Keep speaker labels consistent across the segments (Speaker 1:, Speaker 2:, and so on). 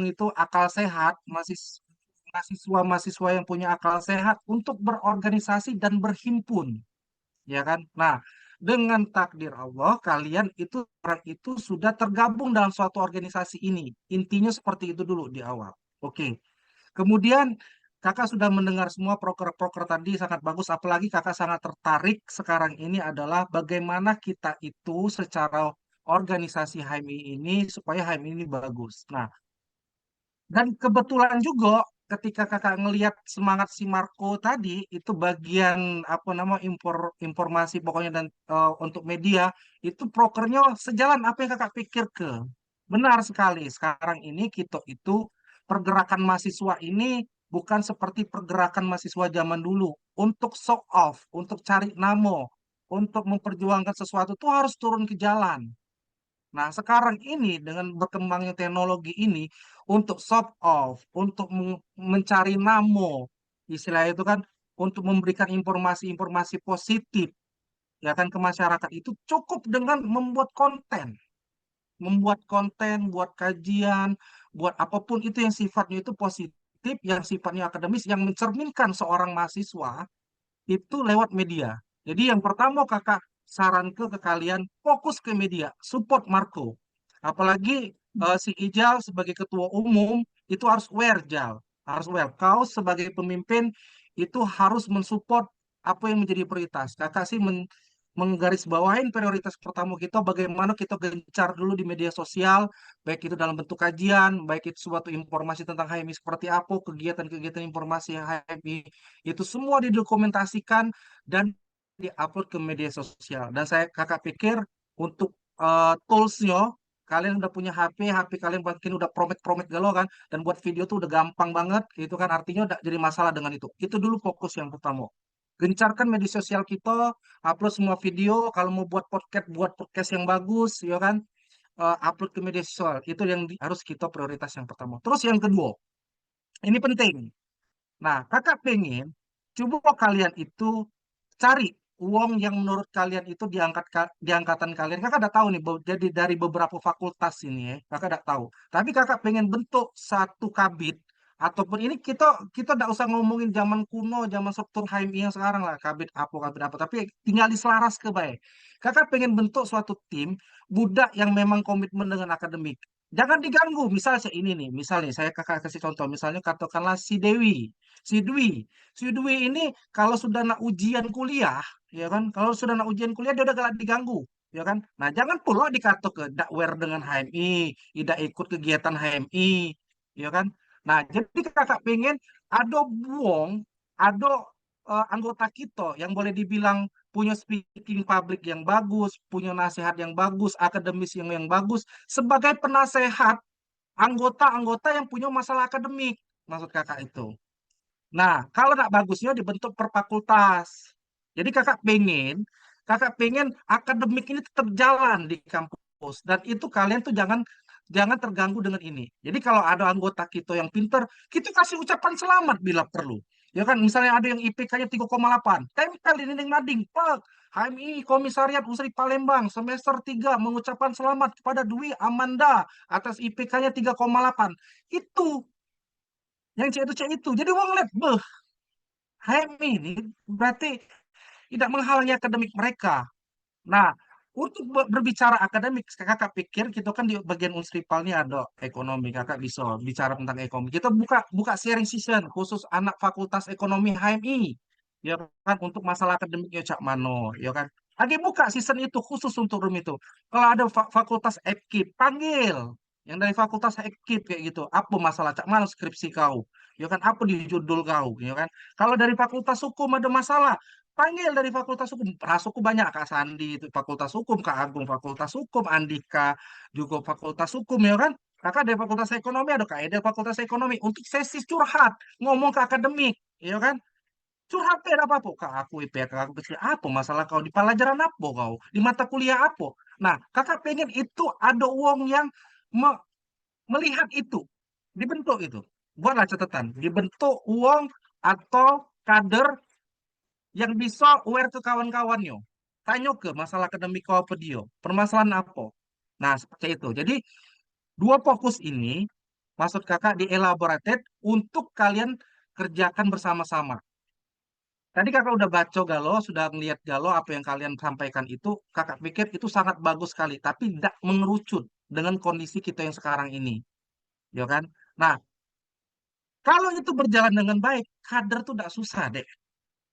Speaker 1: itu akal sehat, mahasiswa-mahasiswa yang punya akal sehat untuk berorganisasi dan berhimpun, ya kan? Nah, dengan takdir Allah, kalian itu orang itu sudah tergabung dalam suatu organisasi ini. Intinya seperti itu dulu di awal. Oke. Kemudian kakak sudah mendengar semua proker-proker tadi sangat bagus, apalagi kakak sangat tertarik sekarang ini adalah bagaimana kita itu secara organisasi HMI ini supaya HMI ini bagus. Nah, dan kebetulan juga ketika kakak ngelihat semangat si Marco tadi itu bagian apa nama informasi pokoknya dan untuk media itu prokernya sejalan apa yang kakak pikir ke. Benar sekali. Sekarang ini kita itu pergerakan mahasiswa ini bukan seperti pergerakan mahasiswa zaman dulu untuk show off, untuk cari namo, untuk memperjuangkan sesuatu tuh harus turun ke jalan. Nah, sekarang ini dengan berkembangnya teknologi ini untuk show off, untuk mencari namo, istilah itu kan untuk memberikan informasi-informasi positif ya kan ke masyarakat itu cukup dengan membuat konten, buat kajian, buat apapun itu yang sifatnya itu positif, yang sifatnya akademis, yang mencerminkan seorang mahasiswa itu lewat media. Jadi yang pertama kakak saran ke kalian fokus ke media, support Marco. Apalagi si Ijal sebagai ketua umum itu harus aware Jal, harus aware. Kau sebagai pemimpin itu harus mensupport apa yang menjadi prioritas. Kakak sih menggarisbawahin prioritas pertama kita bagaimana kita gencar dulu di media sosial, baik itu dalam bentuk kajian, baik itu suatu informasi tentang HMI seperti apa, kegiatan-kegiatan informasi yang HMI itu semua didokumentasikan dan diupload ke media sosial. Dan saya kakak pikir untuk toolsnya, kalian udah punya HP kalian mungkin udah promet-promet galau kan, dan buat video tuh udah gampang banget, itu kan artinya udah jadi masalah dengan itu. Itu dulu fokus yang pertama. Gencarkan media sosial kita, upload semua video. Kalau mau buat podcast yang bagus, ya kan, upload ke media sosial. Itu yang harus kita prioritas yang pertama. Terus yang kedua, ini penting. Nah, kakak pengen coba kalian itu cari uang yang menurut kalian itu di angkatan kalian. Kakak udah tahu nih, jadi dari beberapa fakultas ini ya, kakak udah tahu. Tapi kakak pengen bentuk satu kabit ataupun ini kita kita udah usah ngomongin zaman kuno, zaman struktur HMI yang sekarang lah, kabit apa. Tapi tinggal diselaras ke baik. Kakak pengen bentuk suatu tim budak yang memang komitmen dengan akademik. Jangan diganggu. Misalnya ini nih, misalnya saya kakak kasih contoh, misalnya katakanlah si Dewi. Si Dwi, si Dwi ini kalau sudah nak ujian kuliah, ya kan? Kalau sudah nak ujian kuliah dia udah gak diganggu, ya kan? Nah, jangan pula dikato ke dakwer dengan HMI, tidak ikut kegiatan HMI, ya kan? Nah, jadi kakak pengen ada buong, ada anggota kita yang boleh dibilang punya speaking public yang bagus, punya nasihat yang bagus, akademis yang bagus, sebagai penasehat anggota-anggota yang punya masalah akademik, maksud kakak itu. Nah, kalau nak bagusnya dibentuk per fakultas. Jadi kakak pengen akademik ini tetap jalan di kampus dan itu kalian tuh jangan jangan terganggu dengan ini. Jadi kalau ada anggota kita yang pinter, kita kasih ucapan selamat bila perlu. Ya kan, misalnya ada yang IPK-nya 3,8, tempel di dinding mading, pak. HMI Komisariat Usri Palembang semester 3 mengucapkan selamat kepada Dwi Amanda atas IPK-nya 3,8. Itu yang C itu. Jadi uang lihat, beh, HMI ini berarti tidak menghalangi akademik mereka. Nah, untuk berbicara akademik, kakak pikir kita kan di bagian Unstripal ini ada ekonomi, kakak bisa bicara tentang ekonomi. Kita buka buka sharing session khusus anak Fakultas Ekonomi HMI, ya kan untuk masalah akademiknya Cak Mano, ya kan. Lagi buka season itu khusus untuk room itu. Kalau ada Fakultas FKIP, panggil yang dari Fakultas FKIP kayak gitu. Apa masalah Cak Mano skripsi kau? Ya kan, apa di judul kau, ya kan? Kalau dari Fakultas Hukum ada masalah, panggil dari Fakultas Hukum. Rasukku banyak, Kak Sandi itu Fakultas Hukum, Kak Agung Fakultas Hukum, Andika juga Fakultas Hukum, ya kan? Kakak dari Fakultas Ekonomi, ada Kak Eda Fakultas Ekonomi untuk sesi curhat, ngomong ke akademik, ya kan? Curhat ada apa, Kak? Aku IPK, aku kecil. Apa masalah kau? Di pelajaran apa kau? Di mata kuliah apa? Nah, kakak pengen itu ada uang yang me- melihat itu, dibentuk itu. Buatlah catatan, dibentuk uang atau kader yang bisa aware ke kawan-kawannya. Tanya ke masalah akademik kau apa dia, permasalahan apa. Nah, seperti itu. Jadi, dua fokus ini, Maksud kakak dielaborated untuk kalian kerjakan bersama-sama. Tadi kakak udah baca galau, sudah melihat galau apa yang kalian sampaikan itu, kakak pikir itu sangat bagus sekali, tapi tidak mengerucut dengan kondisi kita yang sekarang ini, ya kan? Nah, kalau itu berjalan dengan baik, kader tuh tidak susah, deh.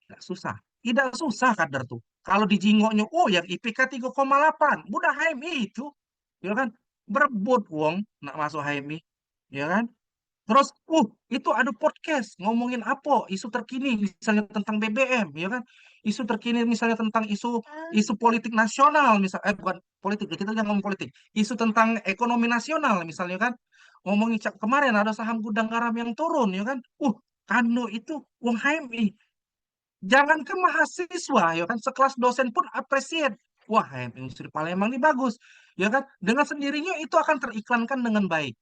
Speaker 1: Tidak susah. Tidak susah kader tuh. Kalau di Jingoknya, oh yang IPK 3,8, mudah HMI itu, ya kan? Berebut wong, nak masuk HMI, ya kan? Terus, itu ada podcast ngomongin apa? Isu terkini, misalnya tentang BBM, ya kan? Isu terkini misalnya tentang isu isu politik nasional, bukan politik, kita jangan ngomong politik. Isu tentang ekonomi nasional, misalnya kan? Ngomongin kemarin ada saham gudang garam yang turun, ya kan? Kano itu uang HMI. Jangan ke mahasiswa, ya kan? Sekelas dosen pun appreciate. Wah, HMI Unsri Palembang ini bagus, ya kan? Dengan sendirinya itu akan teriklankan dengan baik.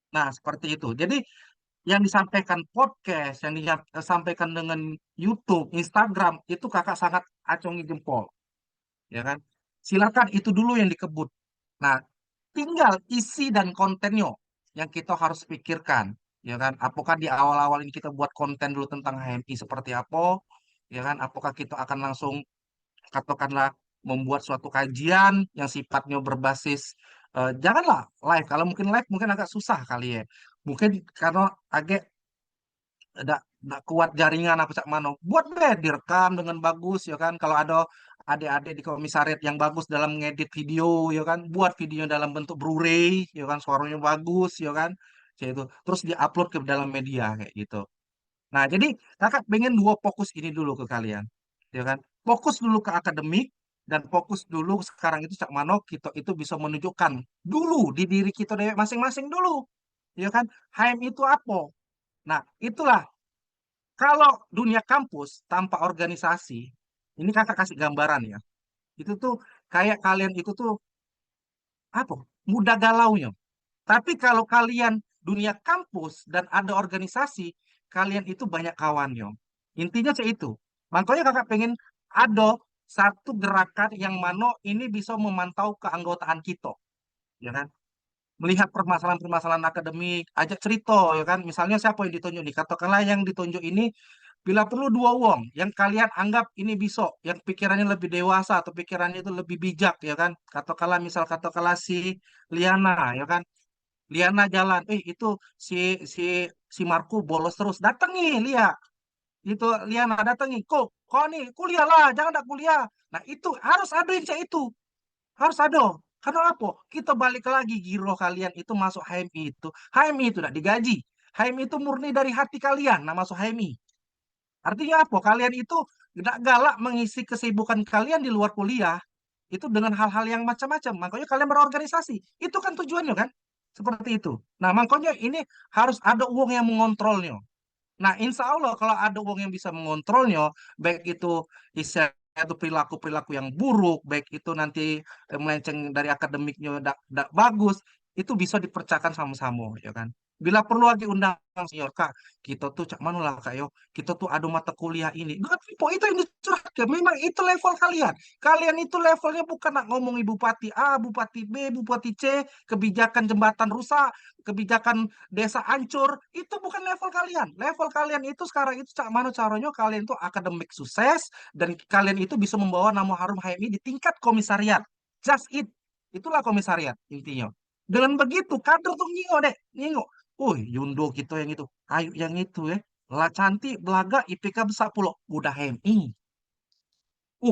Speaker 1: Nah, seperti itu. Jadi yang disampaikan podcast, yang disampaikan dengan YouTube, Instagram, itu kakak sangat acungi jempol, ya kan? Silakan itu dulu yang dikebut. Nah, tinggal isi dan kontennya yang kita harus pikirkan, ya kan? Apakah di awal-awal ini kita buat konten dulu tentang HMI seperti apa, ya kan? Apakah kita akan langsung katakanlah membuat suatu kajian yang sifatnya berbasis janganlah live. Kalau mungkin live mungkin agak susah kali ya. Mungkin karena agak nggak kuat jaringan apa cak mano. Buat deh direkam dengan bagus ya kan. Kalau ada adik-adik di komisariat yang bagus dalam ngedit video ya kan, buat video dalam bentuk Blu-ray ya kan, suaranya bagus ya kan. Kayak itu. Terus diupload ke dalam media kayak gitu. Nah, jadi kakak pengen dua fokus ini dulu ke kalian. Ya kan? Fokus dulu ke akademik dan fokus dulu sekarang itu cak mano kita itu bisa menunjukkan dulu di diri kita dewek masing-masing dulu. Ya kan? HM itu apa? Nah, itulah kalau dunia kampus tanpa organisasi, ini kakak kasih gambaran ya. Itu tuh kayak kalian itu tuh apa? Mudah galaunya. Tapi kalau kalian dunia kampus dan ada organisasi, kalian itu banyak kawannya. Intinya sih itu. Makanya kakak pengen ada satu gerakan yang mana ini bisa memantau keanggotaan kita, ya kan? Melihat permasalahan-permasalahan akademik, ajak cerita, ya kan? Misalnya siapa yang ditunjuk nih? Katakanlah yang ditunjuk ini bila perlu dua wong yang kalian anggap ini bisa, yang pikirannya lebih dewasa atau pikirannya itu lebih bijak, ya kan? Katakanlah si Liana, ya kan? Liana jalan, itu si si si Marco bolos terus, datangi Lia, itu Liana datangi, kok nih kuliah lah, jangan tak kuliah. Nah itu harus ada yang kayak itu, harus ada. Karena apa? Kita balik lagi giro kalian itu masuk HMI itu, HMI itu tidak digaji, HMI itu murni dari hati kalian, nah masuk HMI. Artinya apa? Kalian itu tidak galak mengisi kesibukan kalian di luar kuliah itu dengan hal-hal yang macam-macam. Makanya kalian berorganisasi. Itu kan tujuannya kan? Seperti itu. Nah, makanya ini harus ada uang yang mengontrolnya. Nah, insya Allah kalau ada uang yang bisa mengontrolnya, baik itu istilah itu perilaku-perilaku yang buruk, baik itu nanti melenceng dari akademiknya tidak bagus, itu bisa dipercakan sama-sama, ya kan? Bila perlu lagi undang senior kak, kita tuh cak mana lah kak yo, kita tuh ada mata kuliah ini. Nggak, itu yang dicurahkan. Memang itu level kalian. Kalian itu levelnya bukan nak ngomongin Bupati A, Bupati B, Bupati C, kebijakan jembatan rusak, kebijakan desa hancur, itu bukan level kalian. Level kalian itu sekarang itu cak mana caranya kalian itu akademik sukses dan kalian itu bisa membawa nama harum HMI di tingkat komisariat. Just it. Itulah komisariat intinya. Dengan begitu kader tuh nyingo deh, nyingo. Yundo gitu yang itu, Ayu yang itu ya. Lah cantik, belaga, IPK besar pulau. Udah HMI.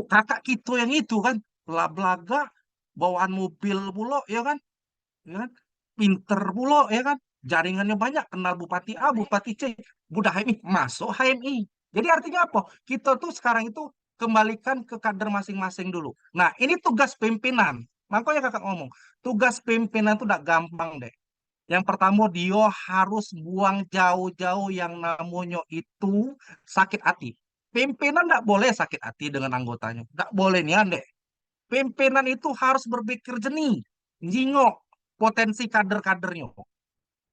Speaker 1: Kakak kita yang itu kan, belaga, bawaan mobil pulau ya kan, ya kan? Pinter pula ya kan, jaringannya banyak, kenal Bupati A, Bupati C, budak HMI masuk HMI. Jadi artinya apa? Kita tuh sekarang itu kembalikan ke kader masing-masing dulu. Nah, ini tugas pimpinan. Makanya kakak ngomong, tugas pimpinan tuh udah gampang deh. Yang pertama dia harus buang jauh-jauh yang namanya itu sakit hati. Pimpinan tidak boleh sakit hati dengan anggotanya. Tidak boleh nih ande. Pimpinan itu harus berpikir jernih, jingok potensi kader-kadernya.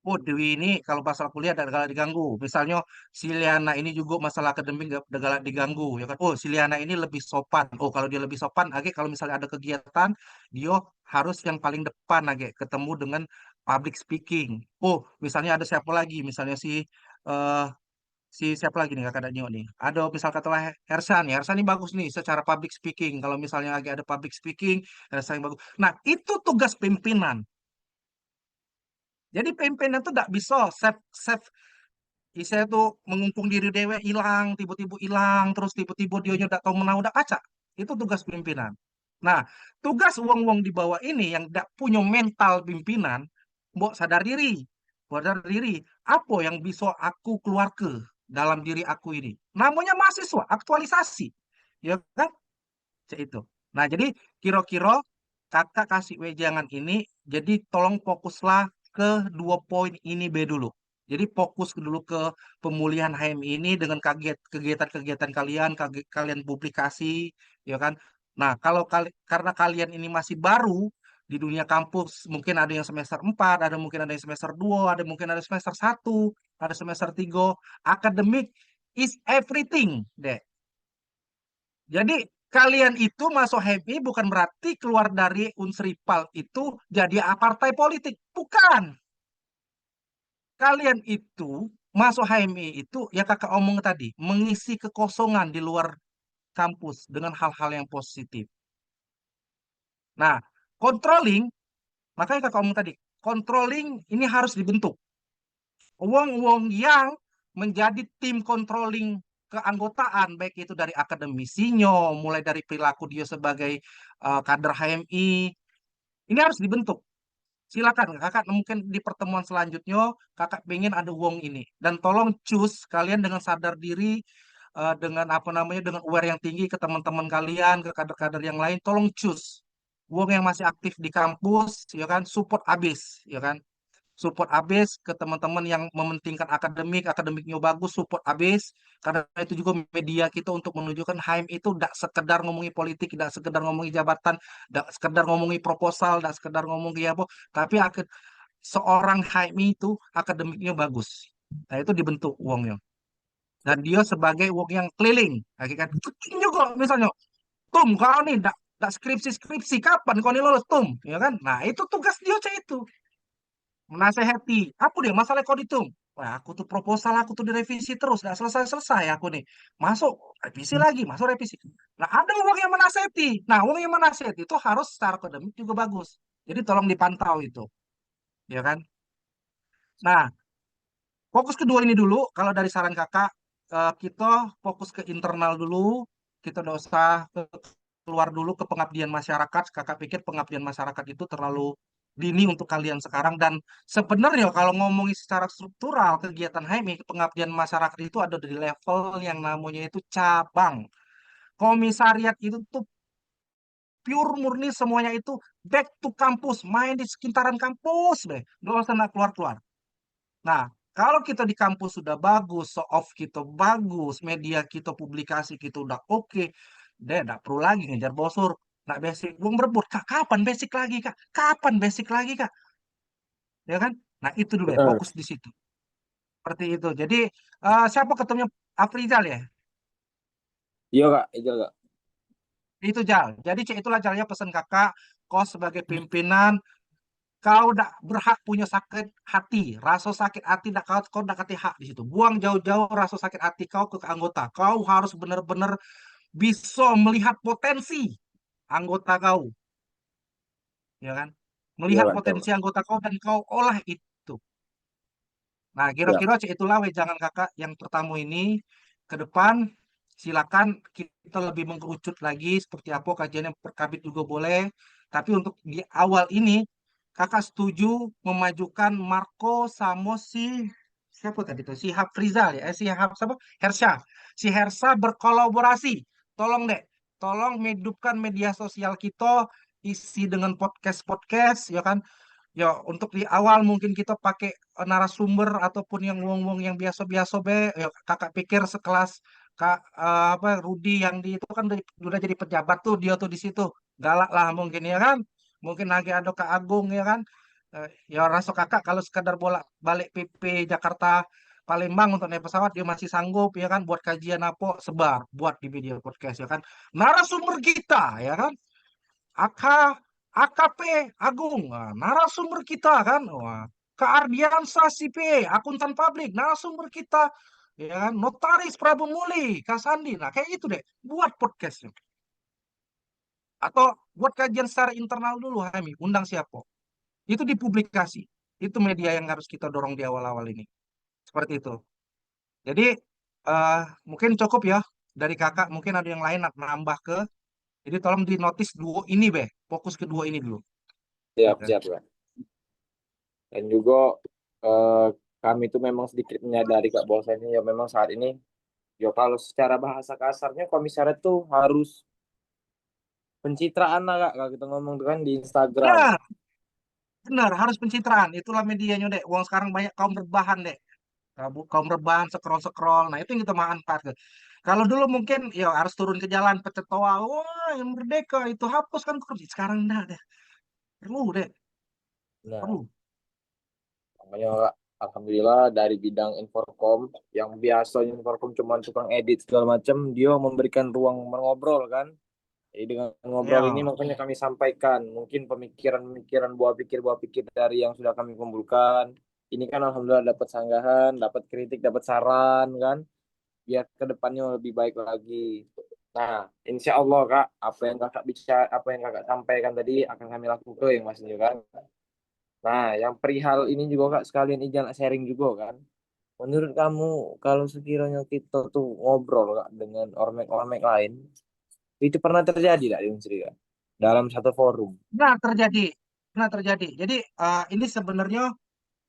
Speaker 1: Dewi ini kalau masalah kuliah ada galak diganggu. Misalnya si Liana ini juga masalah akademik ada galak diganggu, ya kan? Si Liana ini lebih sopan. Kalau dia lebih sopan, Age kalau misalnya ada kegiatan, dia harus yang paling depan, Age ketemu dengan public speaking. Oh, misalnya ada siapa lagi? Misalnya eh, si siapa lagi nih kakak ada Nio nih. Ada misal katakanlah Hersa nih. Hersa nih bagus nih secara public speaking. Kalau misalnya lagi ada public speaking, Hersa yang bagus. Nah, itu tugas pimpinan. Jadi pimpinan tuh tidak bisa save saya tuh mengungkung diri dewe hilang, tiba-tiba hilang, terus tiba-tiba dia nyodak tahu menau udah kaca. Itu tugas pimpinan. Nah, tugas uang-uang di bawah ini yang tidak punya mental pimpinan, mbok sadar diri. Sadar diri, apa yang bisa aku keluar ke dalam diri aku ini? Namanya mahasiswa, aktualisasi. Ya kan? Cek itu. Nah, jadi kira-kira kakak kasih wejangan ini, jadi tolong fokuslah ke dua poin ini be dulu. Jadi fokus dulu ke pemulihan HMI ini dengan kegiatan-kegiatan kalian, kalian publikasi, ya kan? Nah, kalau karena kalian ini masih baru di dunia kampus, mungkin ada yang semester 4, ada mungkin ada yang semester 2, ada mungkin ada semester 1, ada semester 3. Akademik is everything, deh. Jadi kalian itu masuk HMI bukan berarti keluar dari Unsripal itu jadi partai politik. Bukan. Kalian itu masuk HMI itu ya kakak omong tadi, mengisi kekosongan di luar kampus dengan hal-hal yang positif. Nah, controlling, makanya kakak omong tadi, controlling ini harus dibentuk. Uang-uang yang menjadi tim controlling keanggotaan, baik itu dari akademisinya, mulai dari perilaku dia sebagai kader HMI, ini harus dibentuk. Silakan kakak mungkin di pertemuan selanjutnya kakak pengen ada uang ini dan tolong cus kalian dengan sadar diri dengan apa namanya dengan aware yang tinggi ke teman-teman kalian ke kader-kader yang lain tolong cus uang yang masih aktif di kampus ya kan support abis ya kan support abis ke teman-teman yang mementingkan akademiknya bagus support abis karena itu juga media kita untuk menunjukkan HM itu tidak sekedar ngomongi politik tidak sekedar ngomongi jabatan tidak sekedar ngomongi proposal tidak sekedar ngomongi apa tapi seorang HMI itu akademiknya bagus nah itu dibentuk uangnya dan dia sebagai uang yang keliling kan juga misalnya tum kau nih tidak skripsi kapan kau nih lolos tum ya kan nah itu tugas dia cah itu menasehati aku deh masalah kau ditung wah aku tuh proposal aku tuh direvisi terus nggak selesai aku nih masuk revisi lagi masuk revisi nah ada uang yang menasehati nah uang yang menasehati itu harus secara akademik juga bagus jadi tolong dipantau itu ya kan nah fokus kedua ini dulu kalau dari saran kakak kita fokus ke internal dulu kita udah usah keluar dulu ke pengabdian masyarakat kakak pikir pengabdian masyarakat itu terlalu dini untuk kalian sekarang dan sebenarnya kalau ngomongin secara struktural kegiatan HMI pengabdian masyarakat itu ada di level yang namanya itu cabang komisariat itu tuh pure murni semuanya itu back to kampus main di sekitaran kampus deh gak usah nak keluar-keluar. Nah, kalau kita di kampus sudah bagus, show off kita bagus, media kita, publikasi kita udah oke, deh, nggak perlu lagi ngejar bosur, nggak basic, belum berebut, kak, kapan basic lagi, kak? Kapan basic lagi, kak? Ya kan? Nah, itu dulu ya,
Speaker 2: Heeh.
Speaker 1: fokus di situ. Seperti itu. Jadi, siapa ketemunya Afrizal ya?
Speaker 2: Iya kak, itu kak.
Speaker 1: Itu Jal. Jadi, itulah Jalnya pesan kakak, kau sebagai pimpinan, kau tidak berhak punya sakit hati, rasa sakit hati tidak kau tidak kasih hak di situ. Buang jauh-jauh rasa sakit hati kau ke anggota. Kau harus benar-benar bisa melihat potensi anggota kau, ya kan?
Speaker 2: Iya
Speaker 1: Melihat
Speaker 2: kak, tahu
Speaker 1: potensi
Speaker 2: kak.
Speaker 1: anggota kau dan kau olah itu. Nah,
Speaker 2: Siap.
Speaker 1: kira-kira itulah jangan kakak yang pertama ini ke depan silakan kita lebih mengerucut lagi seperti apa kajian yang perkabit juga boleh. Tapi untuk di awal ini kakak setuju memajukan Marco sama siapa tadi itu si Hafrizal ya si siapa Hersha si Hersha berkolaborasi tolong deh tolong hidupkan media sosial kita isi dengan podcast-podcast ya kan. Ya, untuk di awal mungkin kita pakai narasumber ataupun yang wong-wong yang biasa-biasa be. Ya, kakak pikir sekelas Kak apa Rudi yang di itu kan udah jadi pejabat tuh dia tuh di situ. Galak lah mungkin ya kan. Mungkin lagi ada Kak Agung ya kan. Ya rasa kakak kalau sekadar bolak balik PP Jakarta Palembang untuk naik pesawat dia masih sanggup ya kan buat kajian apa sebar buat di video podcast ya kan. Narasumber kita ya kan. Aka AKP Agung, nah, narasumber kita kan, wah, Keardiansah CPA, akuntan publik, narasumber kita, ya kan, Notaris Prabu Muli, Kasandi, nah kayak itu deh, buat podcastnya. Atau buat kajian secara internal dulu, Hami, undang siapa? Itu dipublikasi. Itu media yang harus kita dorong di awal-awal ini. Seperti itu. Jadi eh, mungkin cukup ya dari kakak. Mungkin ada yang lain nambah ke. Jadi tolong di notice dua ini, Be. Fokus ke dua ini dulu.
Speaker 2: Siap,
Speaker 1: Gitu.
Speaker 2: siap, Kak. Dan juga eh, kami itu memang sedikit menyadari Kak bahwasanya ya memang saat ini ya kalau secara bahasa kasarnya komisariat tuh harus pencitraan lah Kak kalau kita ngomong tuh kan di Instagram.
Speaker 1: Benar, benar. Harus pencitraan. Itulah medianya, Dek. Uang sekarang banyak kaum rebahan, Dek. Kaum rebahan, scroll-scroll. Nah, itu yang kita manfaatkan. Kalau dulu mungkin ya harus turun ke jalan, pecet toa. Wah, yang merdeka itu hapus kan korupsi. Sekarang enggak deh. Perlu deh.
Speaker 2: Nah,
Speaker 1: Perlu.
Speaker 2: makanya Kak, alhamdulillah dari bidang Inforkom yang biasanya Inforkom cuma tukang edit segala macam, dia memberikan ruang mengobrol kan. Jadi dengan ngobrol ini
Speaker 1: Ya.
Speaker 2: makanya kami sampaikan mungkin pemikiran-pemikiran buah pikir dari yang sudah kami kumpulkan. Ini kan alhamdulillah dapat sanggahan, dapat kritik, dapat saran kan, biar ke depannya lebih baik lagi. Nah, insya Allah Kak, apa yang kakak sampaikan tadi akan kami lakukan yang Mas Nio kan. Nah, yang perihal ini juga Kak sekalian izin sharing juga kan. Menurut kamu kalau sekiranya kita tuh ngobrol Kak dengan ormek-ormek lain, itu pernah terjadi tidak di Unsri Kak? Dalam satu forum.
Speaker 1: Nah, terjadi. Nah, terjadi. Jadi ini sebenarnya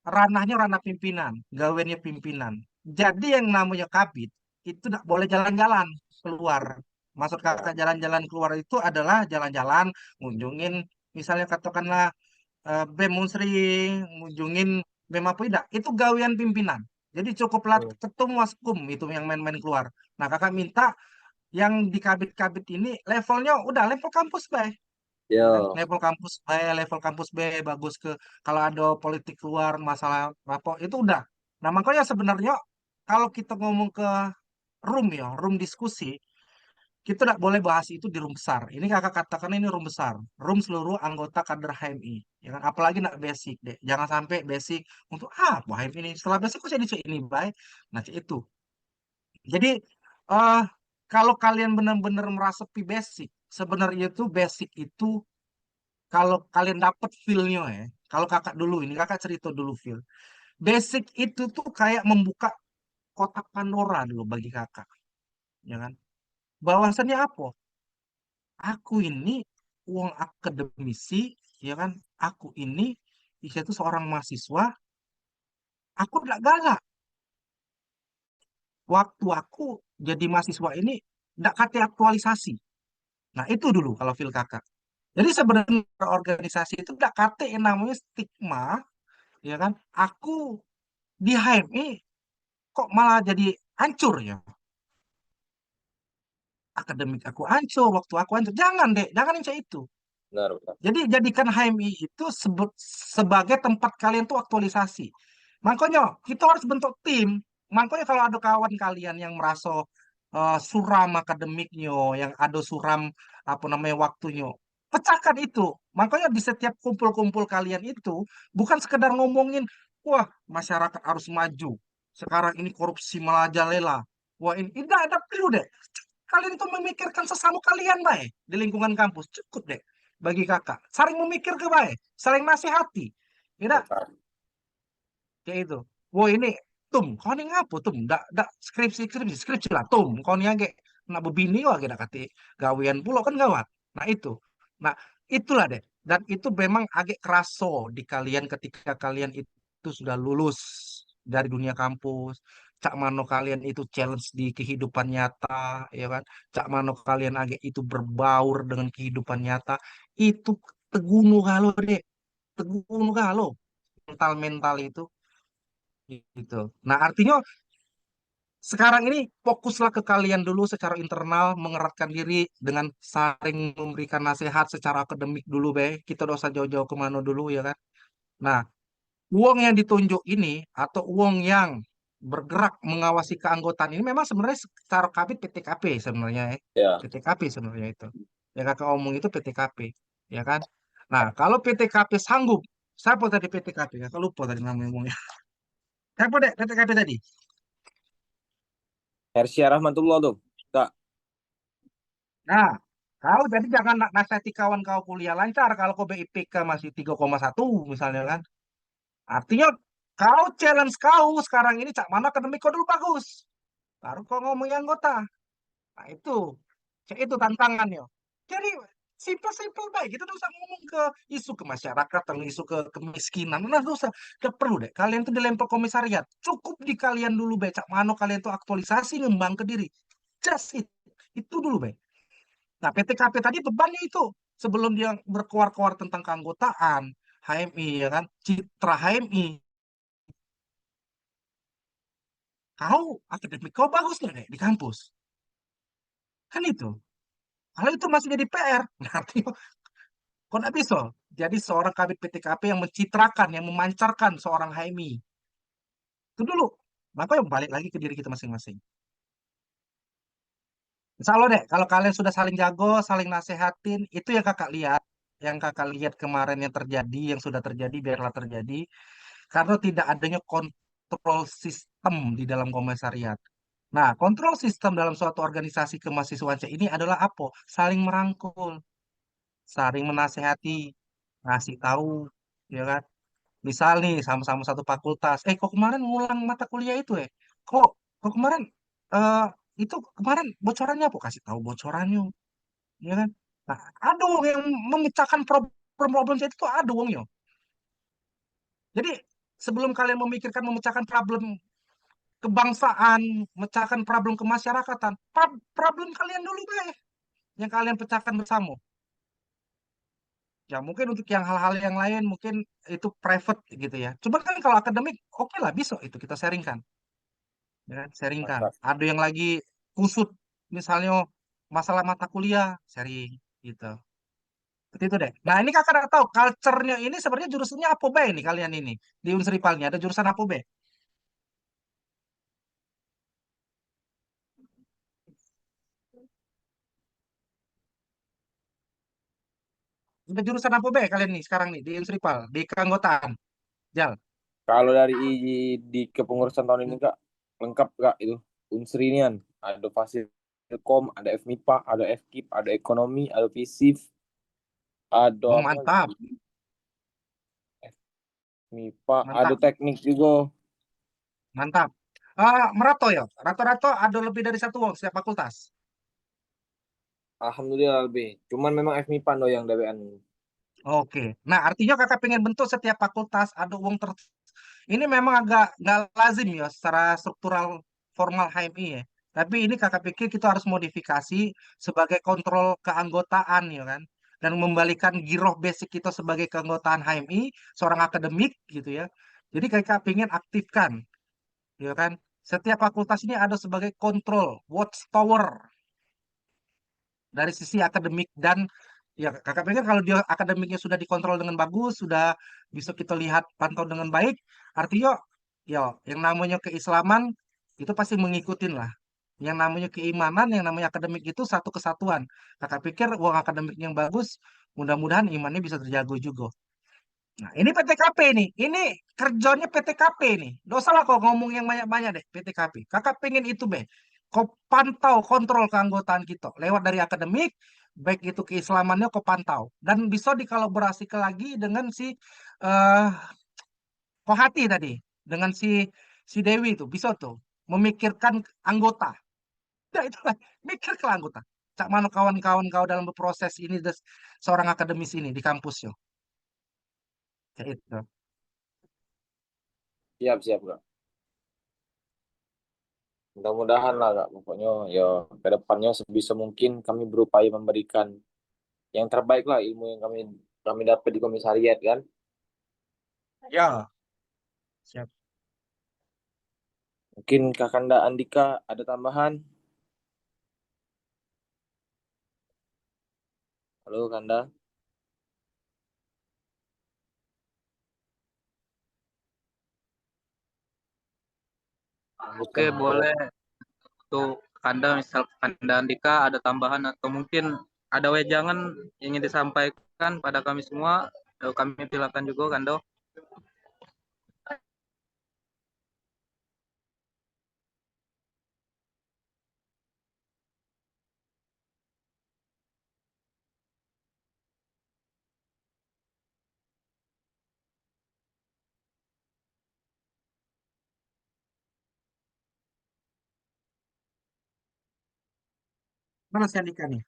Speaker 1: ranahnya ranah pimpinan, gawennya pimpinan. Jadi yang namanya kabit itu tidak boleh jalan-jalan keluar. Maksud kakak
Speaker 2: Ya.
Speaker 1: jalan-jalan keluar itu adalah jalan-jalan ngunjungin, misalnya katakanlah BEM Unsri, ngunjungin BEM apa tidak. Itu gawean pimpinan. Jadi cukuplah
Speaker 2: Hmm.
Speaker 1: ketemu waskum itu yang main-main keluar. Nah, kakak minta yang di kabit-kabit ini levelnya udah level kampus, Bay. Ya kan?
Speaker 2: Ya,
Speaker 1: Level kampus B bagus ke kalau ada politik luar masalah apa itu udah. Nah, makanya sebenarnya kalau kita ngomong ke room ya, room diskusi, kita tidak boleh bahas itu di room besar. Ini kakak katakan ini room besar, room seluruh anggota kader HMI. Ya kan? Apalagi nak basic deh. Jangan sampai basic untuk apa HMI ini. Setelah basic kok jadi ini baik. Nah, itu. Jadi eh kalau kalian benar-benar merasapi basic, sebenarnya itu basic itu kalau kalian dapet feel-nya ya, kalau kakak dulu ini, kakak cerita dulu feel. Basic itu tuh kayak membuka kotak Pandora dulu bagi kakak, ya kan? Bahwasannya apa? Aku ini uang akademisi, ya kan? Aku ini, saya itu seorang mahasiswa, aku tidak galak. Waktu aku jadi mahasiswa ini, tidak kate aktualisasi. Nah, itu dulu kalau feel kakak. Jadi sebenarnya organisasi itu tidak kate yang namanya stigma, ya kan? Aku di HMI kok malah jadi hancur ya akademik aku hancur waktu aku hancur jangan deh jangan yang kayak itu
Speaker 2: benar, benar.
Speaker 1: jadi jadikan HMI itu sebagai tempat kalian tuh aktualisasi makanya kita harus bentuk tim makanya kalau ada kawan kalian yang merasa suram akademiknya yang ada suram apa namanya waktunya pecahkan itu makanya di setiap kumpul-kumpul kalian itu bukan sekedar ngomongin wah masyarakat harus maju sekarang ini korupsi merajalela wah ini tidak ada perlu deh kalian itu memikirkan sesama kalian baik di lingkungan kampus cukup deh bagi kakak saling memikir ke baik saling nasihati tidak
Speaker 2: Benar.
Speaker 1: kayak itu wah ini tum kau ini ngapo tum dak skripsi lah tum kau ini agak nak bebini wah kita kati gawian pulau kan gawat nah itu nah itulah deh dan itu memang agak keraso di kalian ketika kalian itu sudah lulus dari dunia kampus cak mano kalian itu challenge di kehidupan nyata ya kan cak mano kalian agak itu berbaur dengan kehidupan nyata itu tegunu kalau deh tegunu kalau mental-mental itu gitu. Nah, artinya sekarang ini fokuslah ke kalian dulu secara internal, mengeratkan diri dengan saling memberikan nasihat secara akademik dulu, Be. Kita dosa jauh-jauh kemana dulu, ya kan? Nah, uang yang ditunjuk ini atau uang yang bergerak mengawasi keanggotaan ini memang sebenarnya secara kabit PTKP sebenarnya ya.
Speaker 2: Ya,
Speaker 1: PTKP sebenarnya itu. Yang kakak omong itu PTKP, ya kan? Nah, kalau PTKP sanggup, siapa tadi PTKP? Kakak lupa tadi namanya ngomongnya. Siapa deh PTKP tadi?
Speaker 2: Hersia Rahmatullah tuh. Kak,
Speaker 1: Nah, kau jadi jangan nasihati kawan kau kuliah lancar kalau kau BIPK masih 3,1 misalnya kan. Artinya kau challenge kau sekarang ini cak mana akademik kau dulu bagus. Baru kau ngomong yang anggota. Nah itu tantangannya. Jadi simpel-simpel baik. Kita tuh usah ngomong ke isu ke masyarakat, atau isu ke kemiskinan. Nah, tuh usah. Gak perlu deh. Kalian tuh dilempar komisariat. Cukup di kalian dulu, becak mano kalian tuh aktualisasi ngembang ke diri. Just it. Itu dulu, Be. Nah, PTKP tadi bebannya itu. Sebelum dia berkuar-kuar tentang keanggotaan, HMI, ya kan? Citra HMI. Kau, akademik kau bagus nih, deh, di kampus. Kan itu. Kalau itu masih jadi PR, berarti kok nggak bisa? Jadi seorang kabit PTKP yang mencitrakan, yang memancarkan seorang HMI. Itu dulu. Maka yang balik lagi ke diri kita masing-masing. Insya Allah deh, kalau kalian sudah saling jago, saling nasehatin, itu yang kakak lihat. Yang kakak lihat kemarin yang terjadi, yang sudah terjadi, biarlah terjadi. Karena tidak adanya kontrol sistem di dalam komisariat. Nah, kontrol sistem dalam suatu organisasi kemahasiswaan ini adalah apa? Saling merangkul, saling menasehati, ngasih tahu, ya kan? Misal nih sama-sama satu fakultas. Kok kemarin ngulang mata kuliah itu ya? Kok kok kemarin eh itu kemarin bocorannya apa? Kasih tahu bocorannya, ya kan? Nah, ada wong yang memecahkan problem-problem itu tuh ada wong yo. Jadi sebelum kalian memikirkan memecahkan problem kebangsaan, memecahkan problem kemasyarakatan, problem kalian dulu deh yang kalian pecahkan bersama. Ya mungkin untuk yang hal-hal yang lain mungkin itu private gitu ya. Coba kan kalau akademik oke lah bisa itu kita sharingkan. Ya kan? Sharingkan.
Speaker 2: mantap.
Speaker 1: Ada yang lagi kusut, misalnya masalah mata kuliah, sharing gitu. Seperti itu deh. Nah ini kakak udah tahu, culture-nya ini sebenarnya jurusannya apa be ini kalian ini? Di Unsripalnya ada jurusan apa be? Ada jurusan apa be kalian nih sekarang nih di Unsripal, di keanggotaan? Jal.
Speaker 2: Kalau dari di kepengurusan tahun ini Kak, lengkap Kak itu. Unsrinian, ada Fasilkom, ada FMIPA, ada FKIP, ada ekonomi, ada FISIF, ada
Speaker 1: Oh,
Speaker 2: apa lagi?
Speaker 1: mantap,
Speaker 2: FMIPA, ada
Speaker 1: mantap,
Speaker 2: teknik juga.
Speaker 1: mantap. Merato ya, rata-rata ada lebih dari satu wong setiap fakultas.
Speaker 2: Alhamdulillah lebih. Cuman memang FMIPA no yang DWN.
Speaker 1: Oke. Nah, artinya kakak pengen bentuk setiap fakultas ada uang ini memang agak nggak lazim ya secara struktural formal HMI ya. Tapi ini kakak pikir kita harus modifikasi sebagai kontrol keanggotaan ya kan. Dan membalikan giroh basic kita sebagai keanggotaan HMI, seorang akademik gitu ya. Jadi kakak pengen aktifkan ya kan. Setiap fakultas ini ada sebagai kontrol, watchtower dari sisi akademik dan ya kakak pikir kalau dia akademiknya sudah dikontrol dengan bagus, sudah bisa kita lihat pantau dengan baik, artinya ya yang namanya keislaman itu pasti mengikutin lah. Yang namanya keimanan, yang namanya akademik itu satu kesatuan. Kakak pikir uang akademik yang bagus, mudah-mudahan imannya bisa terjaga juga. Nah, ini PTKP nih. Ini kerjanya PTKP nih. Gak usah lah kok ngomong yang banyak-banyak deh PTKP. Kakak pengen itu, Be. Kau pantau, kontrol keanggotaan kita. Lewat dari akademik, baik itu keislamannya kau pantau. Dan bisa dikolaborasikan lagi dengan si eh Kohati tadi. Dengan si Dewi itu. Bisa tuh. Memikirkan anggota. Ya, itu lah. Mikir ke anggota. Cak mana kawan-kawan kau dalam berproses ini seorang akademis ini di kampus yo. Ya itu.
Speaker 2: Siap, siap Kak. Mudah-mudahan lah Kak. Pokoknya ya ke depannya sebisa mungkin kami berupaya memberikan yang terbaik lah ilmu yang kami kami dapat di komisariat kan.
Speaker 1: Ya, siap.
Speaker 2: Mungkin Kakanda Andika ada tambahan. Halo Kanda.
Speaker 3: Oke,
Speaker 2: Lanjutkan.
Speaker 3: boleh untuk Anda, misal Anda Andika ada tambahan atau mungkin ada wejangan yang ingin disampaikan pada kami semua, kami silakan juga Kando.
Speaker 1: Mana si Andika nih?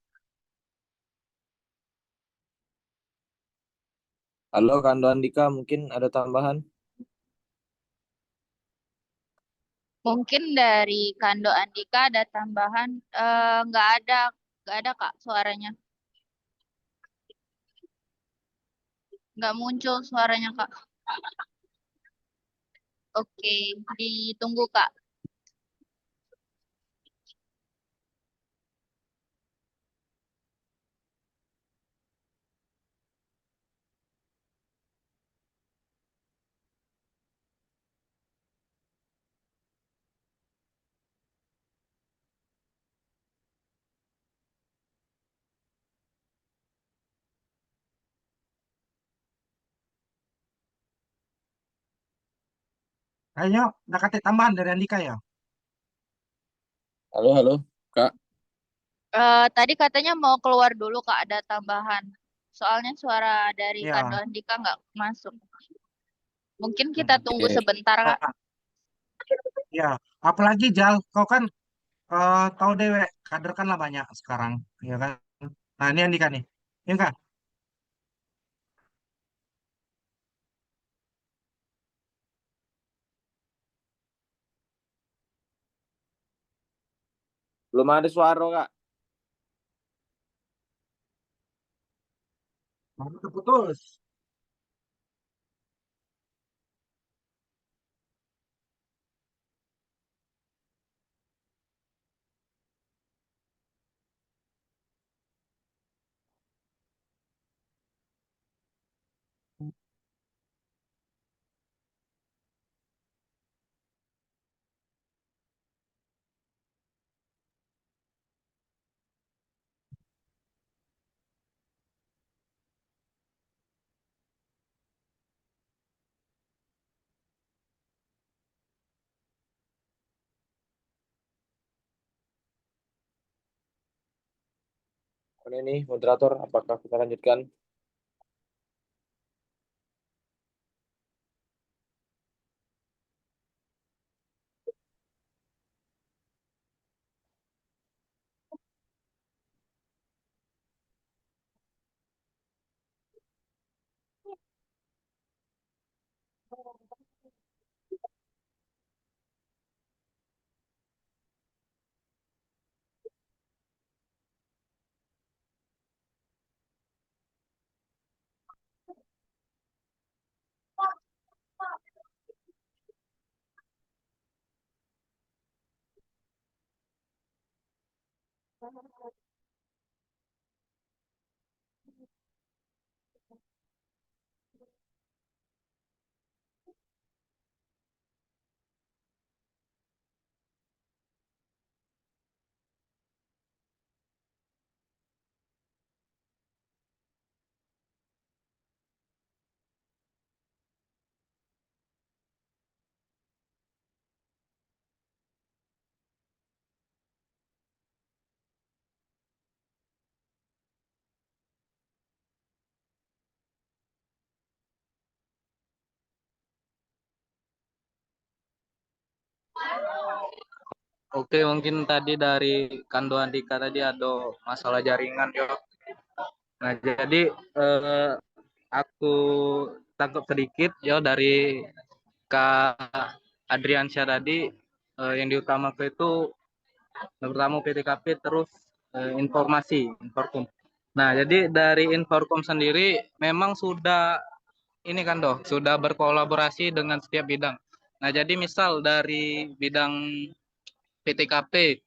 Speaker 2: Halo Kando Andika, mungkin ada tambahan?
Speaker 4: Mungkin dari Kando Andika ada tambahan. Nggak ada Kak suaranya. Nggak muncul suaranya Kak. Oke, ditunggu Kak.
Speaker 1: Kayaknya udah kata tambahan dari Andika ya.
Speaker 2: Halo, halo, Kak.
Speaker 4: Tadi katanya mau keluar dulu Kak, ada tambahan. Soalnya suara dari Kando
Speaker 1: Ya.
Speaker 4: Andika nggak masuk. Mungkin kita tunggu
Speaker 2: Oke.
Speaker 4: sebentar Kak.
Speaker 1: Nah, ya. Apalagi Jal, kau kan tahu dewe, kader kan lah banyak sekarang, ya kan? Nah ini Andika nih, ya kan?
Speaker 2: Belum ada suara, Kak.
Speaker 1: Mau terputus.
Speaker 2: Ini nih, moderator, apakah kita lanjutkan?
Speaker 3: Oke, mungkin tadi dari Kando Andika tadi ada masalah jaringan yo. Nah, jadi aku tangkap sedikit ya dari Kak Adriansyah tadi, yang diutamakan itu pertama PTKP, terus informasi, Inforkom. Nah, jadi dari Inforkom sendiri memang sudah ini kan doh, sudah berkolaborasi dengan setiap bidang. Nah, jadi misal dari bidang PTKP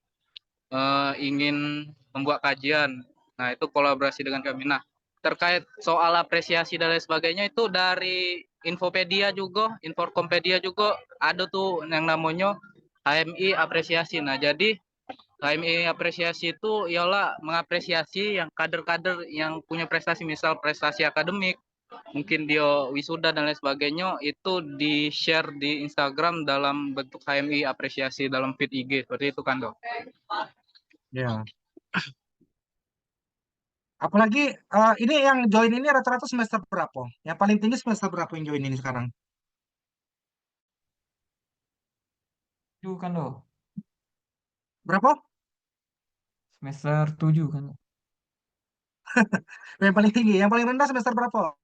Speaker 3: ingin membuat kajian, nah itu kolaborasi dengan kami. Nah, terkait soal apresiasi dan lain sebagainya itu dari Infopedia juga, Inforkompedia juga ada tuh yang namanya HMI apresiasi. Nah, jadi HMI apresiasi itu ialah mengapresiasi yang kader-kader yang punya prestasi, misal prestasi akademik, mungkin dia wisuda dan lain sebagainya, itu di-share di Instagram dalam bentuk HMI apresiasi dalam feed IG, seperti itu kan, Dok?
Speaker 1: Ya. Apalagi ini yang join ini rata-rata semester berapa? Yang paling tinggi semester berapa yang join ini sekarang?
Speaker 5: Tujuh kan lo,
Speaker 1: Berapa?
Speaker 5: semester 7 kan lo.
Speaker 1: Yang paling tinggi, yang paling rendah semester berapa?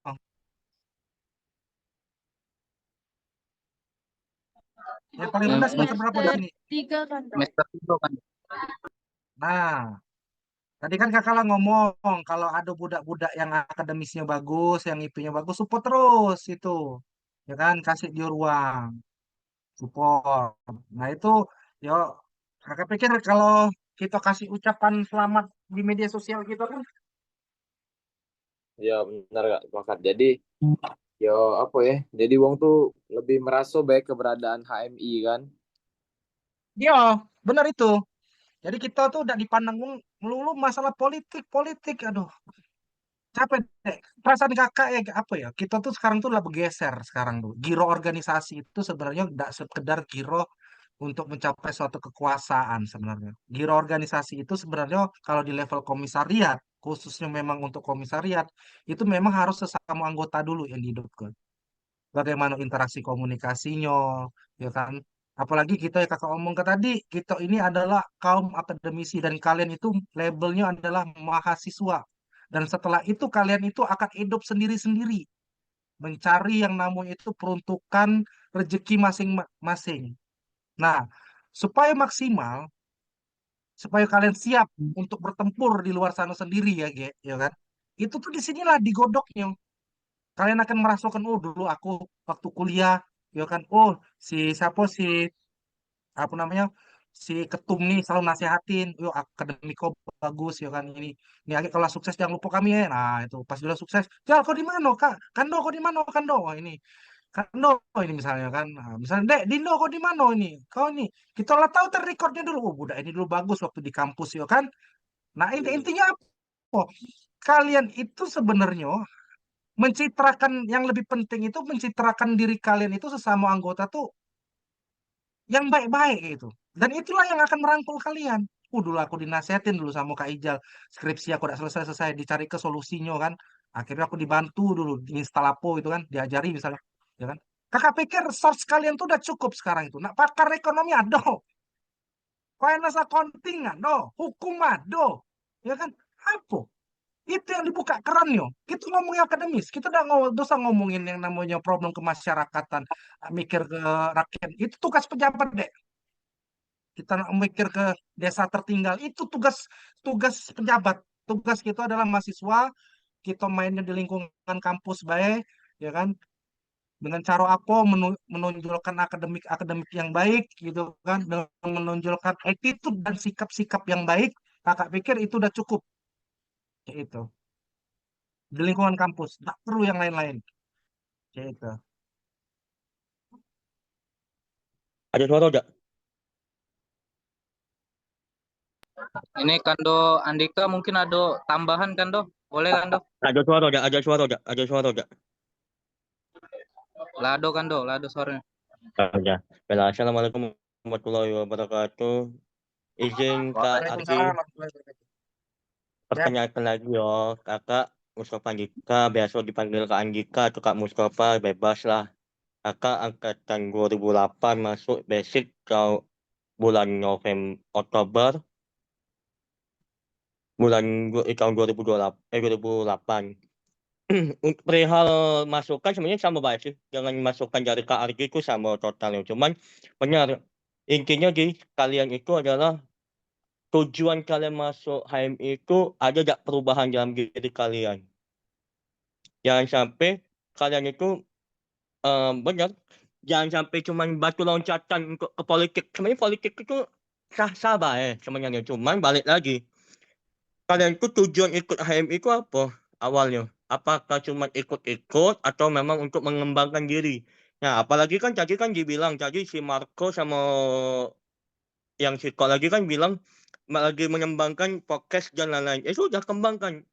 Speaker 1: Yang paling rendah semester berapa di sini?
Speaker 4: 3 kan, Dok?
Speaker 3: Semester itu kan.
Speaker 1: Nah, tadi kan kakak lah ngomong kalau ada budak-budak yang akademisnya bagus, yang IP-nya bagus, support terus itu, ya kan, kasih dia ruang, support. Nah itu, yo, kakak pikir kalau kita kasih ucapan selamat di media sosial gitu kan,
Speaker 2: Ya benar Kak, sepakat. Jadi yo apa ya? Jadi wong tuh lebih merasa baik keberadaan HMI kan.
Speaker 1: dia benar itu. Jadi kita tuh udah dipandang melulu masalah politik, politik, aduh, capek deh. Perasaan kakak ya apa ya? Kita tuh sekarang tuh lah bergeser sekarang tuh. Giro organisasi itu sebenarnya tidak sekedar giro untuk mencapai suatu kekuasaan sebenarnya. Giro organisasi itu sebenarnya kalau di level komisariat, khususnya memang untuk komisariat, itu memang harus sesama anggota dulu yang dihidupkan. Bagaimana interaksi komunikasinya, ya kan? Apalagi kita ya kakak omong ke tadi, kita ini adalah kaum akademisi dan kalian itu labelnya adalah mahasiswa. Dan setelah itu kalian itu akan hidup sendiri-sendiri, mencari yang namanya itu peruntukan rezeki masing-masing. Nah, supaya maksimal, supaya kalian siap untuk bertempur di luar sana sendiri ya, ya kan? Itu tuh disinilah digodoknya. Kalian akan merasakan, oh dulu aku waktu kuliah, ya kan, oh si siapa si apa namanya si ketum nih selalu nasihatin, yuk akademik kok bagus ya kan ini lagi kalau sukses jangan lupa kami ya. Nah itu pas sudah sukses, Jal kau di mana kak? Kando kau di mana Kando? Wah, ini Kando ini misalnya kan, nah, misalnya Dek Dindo kau di mana ini? Kau ini kita lah tahu terrekodnya dulu, oh budak ini dulu bagus waktu di kampus ya kan. Nah intinya apa? Kalian itu sebenarnya mencitrakan yang lebih penting itu mencitrakan diri kalian itu sesama anggota tuh yang baik-baik gitu. Dan itulah yang akan merangkul kalian. Dulu aku dinasihatin dulu sama Kak Ijal. Skripsi aku udah selesai-selesai, dicari ke solusinya kan. Akhirnya aku dibantu dulu, diinstal Apo itu kan, diajari misalnya. Ya kan? Kakak pikir source kalian tuh udah cukup sekarang itu. Nah, pakar ekonomi ada. Finance accounting ada. Hukum ada. Ya kan? Apa? Itu yang dibuka kerannya. Kita ngomongin akademis. Kita udah dosa ngomongin yang namanya problem kemasyarakatan. Mikir ke rakyat. Itu tugas pejabat deh. Kita mikir ke desa tertinggal itu tugas tugas pejabat. Tugas kita adalah mahasiswa, kita mainnya di lingkungan kampus baik, ya kan, dengan cara apa menonjolkan akademik akademik yang baik gitu kan, dengan menonjolkan attitude dan sikap-sikap yang baik. Kakak pikir itu udah cukup, kayak itu di lingkungan kampus nggak perlu yang lain-lain, kayak itu.
Speaker 6: Ada suara enggak?
Speaker 3: Ini Kando Andika mungkin ada tambahan Kando? Boleh Kando?
Speaker 6: Ada suara enggak? Ada suara enggak? Ada suara enggak?
Speaker 3: Lado Kando, lado suaranya.
Speaker 6: Ada. Baiklah, Assalamualaikum warahmatullahi wabarakatuh. Izin Kak Ardi
Speaker 1: Waalaikumsalam warahmatullahi wabarakatuh. Ya,
Speaker 6: perkenalkan lagi ya, Kakak Mustafa Andika, biasa dipanggil Kak Andika atau Kak Mustafa, bebas lah. Kakak angkatan 2008 masuk basic ke bulan November, Oktober, tahun 2008. Untuk perihal masukan sebenarnya sama baik sih. Jangan masukan dari Kak Ardi itu sama totalnya. Cuman benar, intinya di kalian itu adalah tujuan kalian masuk HMI itu ada gak perubahan dalam diri kalian. Jangan sampai kalian itu benar, jangan sampai cuman batu loncatan untuk ke politik. Sebenarnya politik itu sah-sah baik sebenarnya. Cuman balik lagi, kalian itu tujuan ikut HMI itu apa awalnya? Apakah cuma ikut-ikut atau memang untuk mengembangkan diri? Nah, apalagi kan tadi kan dibilang tadi si Marco sama yang psikologi kan bilang lagi mengembangkan podcast dan lain-lain. Sudah kembangkan.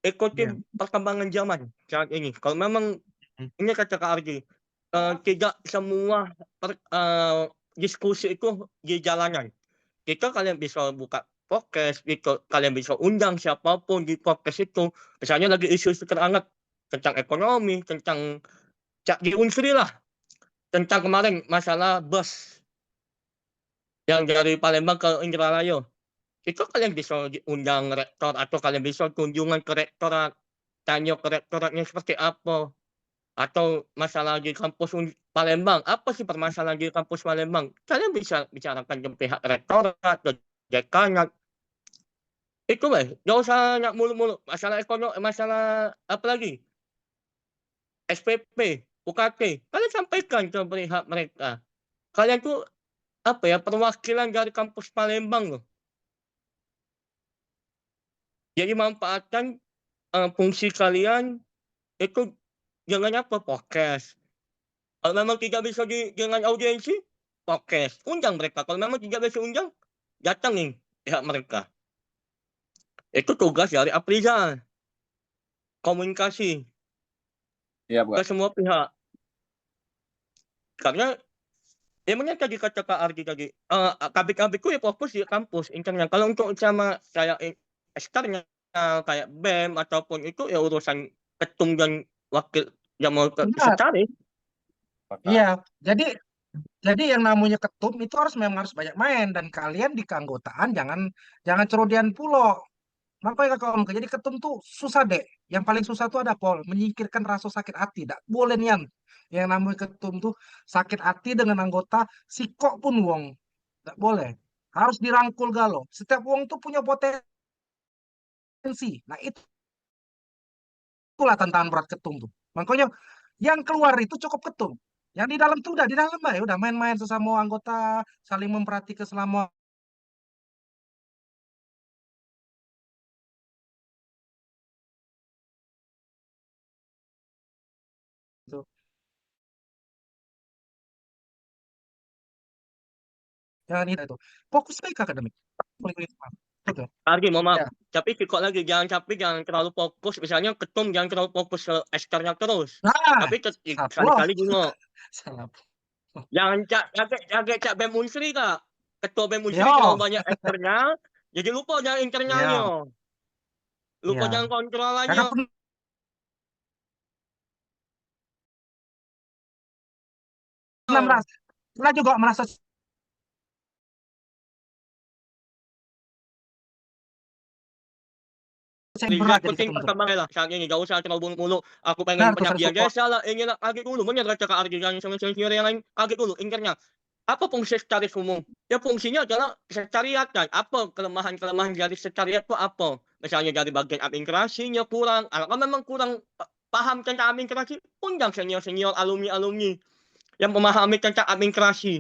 Speaker 1: Iya.
Speaker 6: Ikutin perkembangan zaman saat ini. Kalau memang ini kata Kak Ardi, tidak semua diskusi itu di jalanan. Kalian bisa buka podcast, kalian bisa undang siapapun di podcast itu. Misalnya lagi isu-isu terhangat tentang ekonomi, tentang di Unsri lah, tentang kemarin masalah bus yang dari Palembang ke Indramayu. Itu kalian bisa undang rektor atau kalian bisa kunjungan ke rektorat, tanya ke rektoratnya seperti apa. Atau masalah di kampus Palembang, apa sih permasalahan di kampus Palembang? Kalian bisa bicarakan ke pihak rektorat, ke dekanat. Itu nggak usah nyak mulu-mulu. Masalah ekonomi, masalah apa lagi? SPP, UKT. Kalian sampaikan ke pihak mereka. Kalian tuh apa ya, perwakilan dari kampus Palembang loh. Jadi manfaatkan fungsi kalian itu jangan apa podcast. Kalau memang tidak bisa dengan audiensi, podcast. Undang mereka. Kalau memang tidak bisa undang, datangin pihak mereka. Itu tugas dari Aprizal. Komunikasi
Speaker 2: Iya,
Speaker 6: ke
Speaker 2: Pak.
Speaker 6: semua pihak. Karena emangnya tadi kata Kak Ardi tadi, kabik-kabikku ya fokus di kampus internet. Kalau untuk sama kayak eksternal, kayak BEM ataupun itu ya urusan ketum dan wakil yang mau
Speaker 1: Benar.
Speaker 6: sekretaris.
Speaker 1: Iya. Jadi yang namanya ketum itu memang harus banyak main, dan kalian di keanggotaan jangan cerodian pulo. Makanya kalau jadi ketum tuh susah deh. Yang paling susah tuh ada Pol, menyingkirkan rasa sakit hati. Tidak boleh nian. Yang namanya ketum tuh sakit hati dengan anggota, sikok pun wong. Tidak boleh. Harus dirangkul galo. Setiap wong tuh punya potensi. Nah itulah tantangan berat ketum tuh. Makanya yang keluar itu cukup ketum. Yang di dalam tuh udah di dalam ya udah main-main sesama anggota, saling memperhatikan selama itu. Jangan itu. Fokus baik akademik. Betul.
Speaker 6: Ardi, mohon maaf.
Speaker 1: Ya.
Speaker 6: Tapi kok lagi jangan terlalu fokus. Misalnya ketum jangan terlalu fokus ke eksternal terus.
Speaker 1: Nah,
Speaker 6: Tapi
Speaker 1: salah.
Speaker 6: sekali-kali gini.
Speaker 1: Salah.
Speaker 6: Jangan cak BEM Unsri Kak. Ketua BEM Unsri
Speaker 1: Yo.
Speaker 6: terlalu banyak eksternal. Jadi lupa jangan internalnya. Lupa
Speaker 1: Iya.
Speaker 6: jangan kontrolannya.
Speaker 1: Karena pernah juga merasa berat jadi
Speaker 6: Penting
Speaker 1: ketum tuh.
Speaker 6: perkembangan lah saat ini. Gak usah terlalu mulu. Aku
Speaker 1: Benar
Speaker 6: pengen
Speaker 1: tuh,
Speaker 6: pengabdian
Speaker 1: support.
Speaker 6: desa lah. Ingin kaget dulu. Bener kata Kak Ardi dan senior yang lain. Kaget dulu internal. Apa fungsi sekretaris umum? Ya fungsinya adalah sekretariat kan. Apa kelemahan dari sekretariat itu apa? Misalnya dari bagian administrasinya kurang. Kalau memang kurang paham tentang administrasi, undang senior-senior alumni-alumni yang memahami tentang administrasi.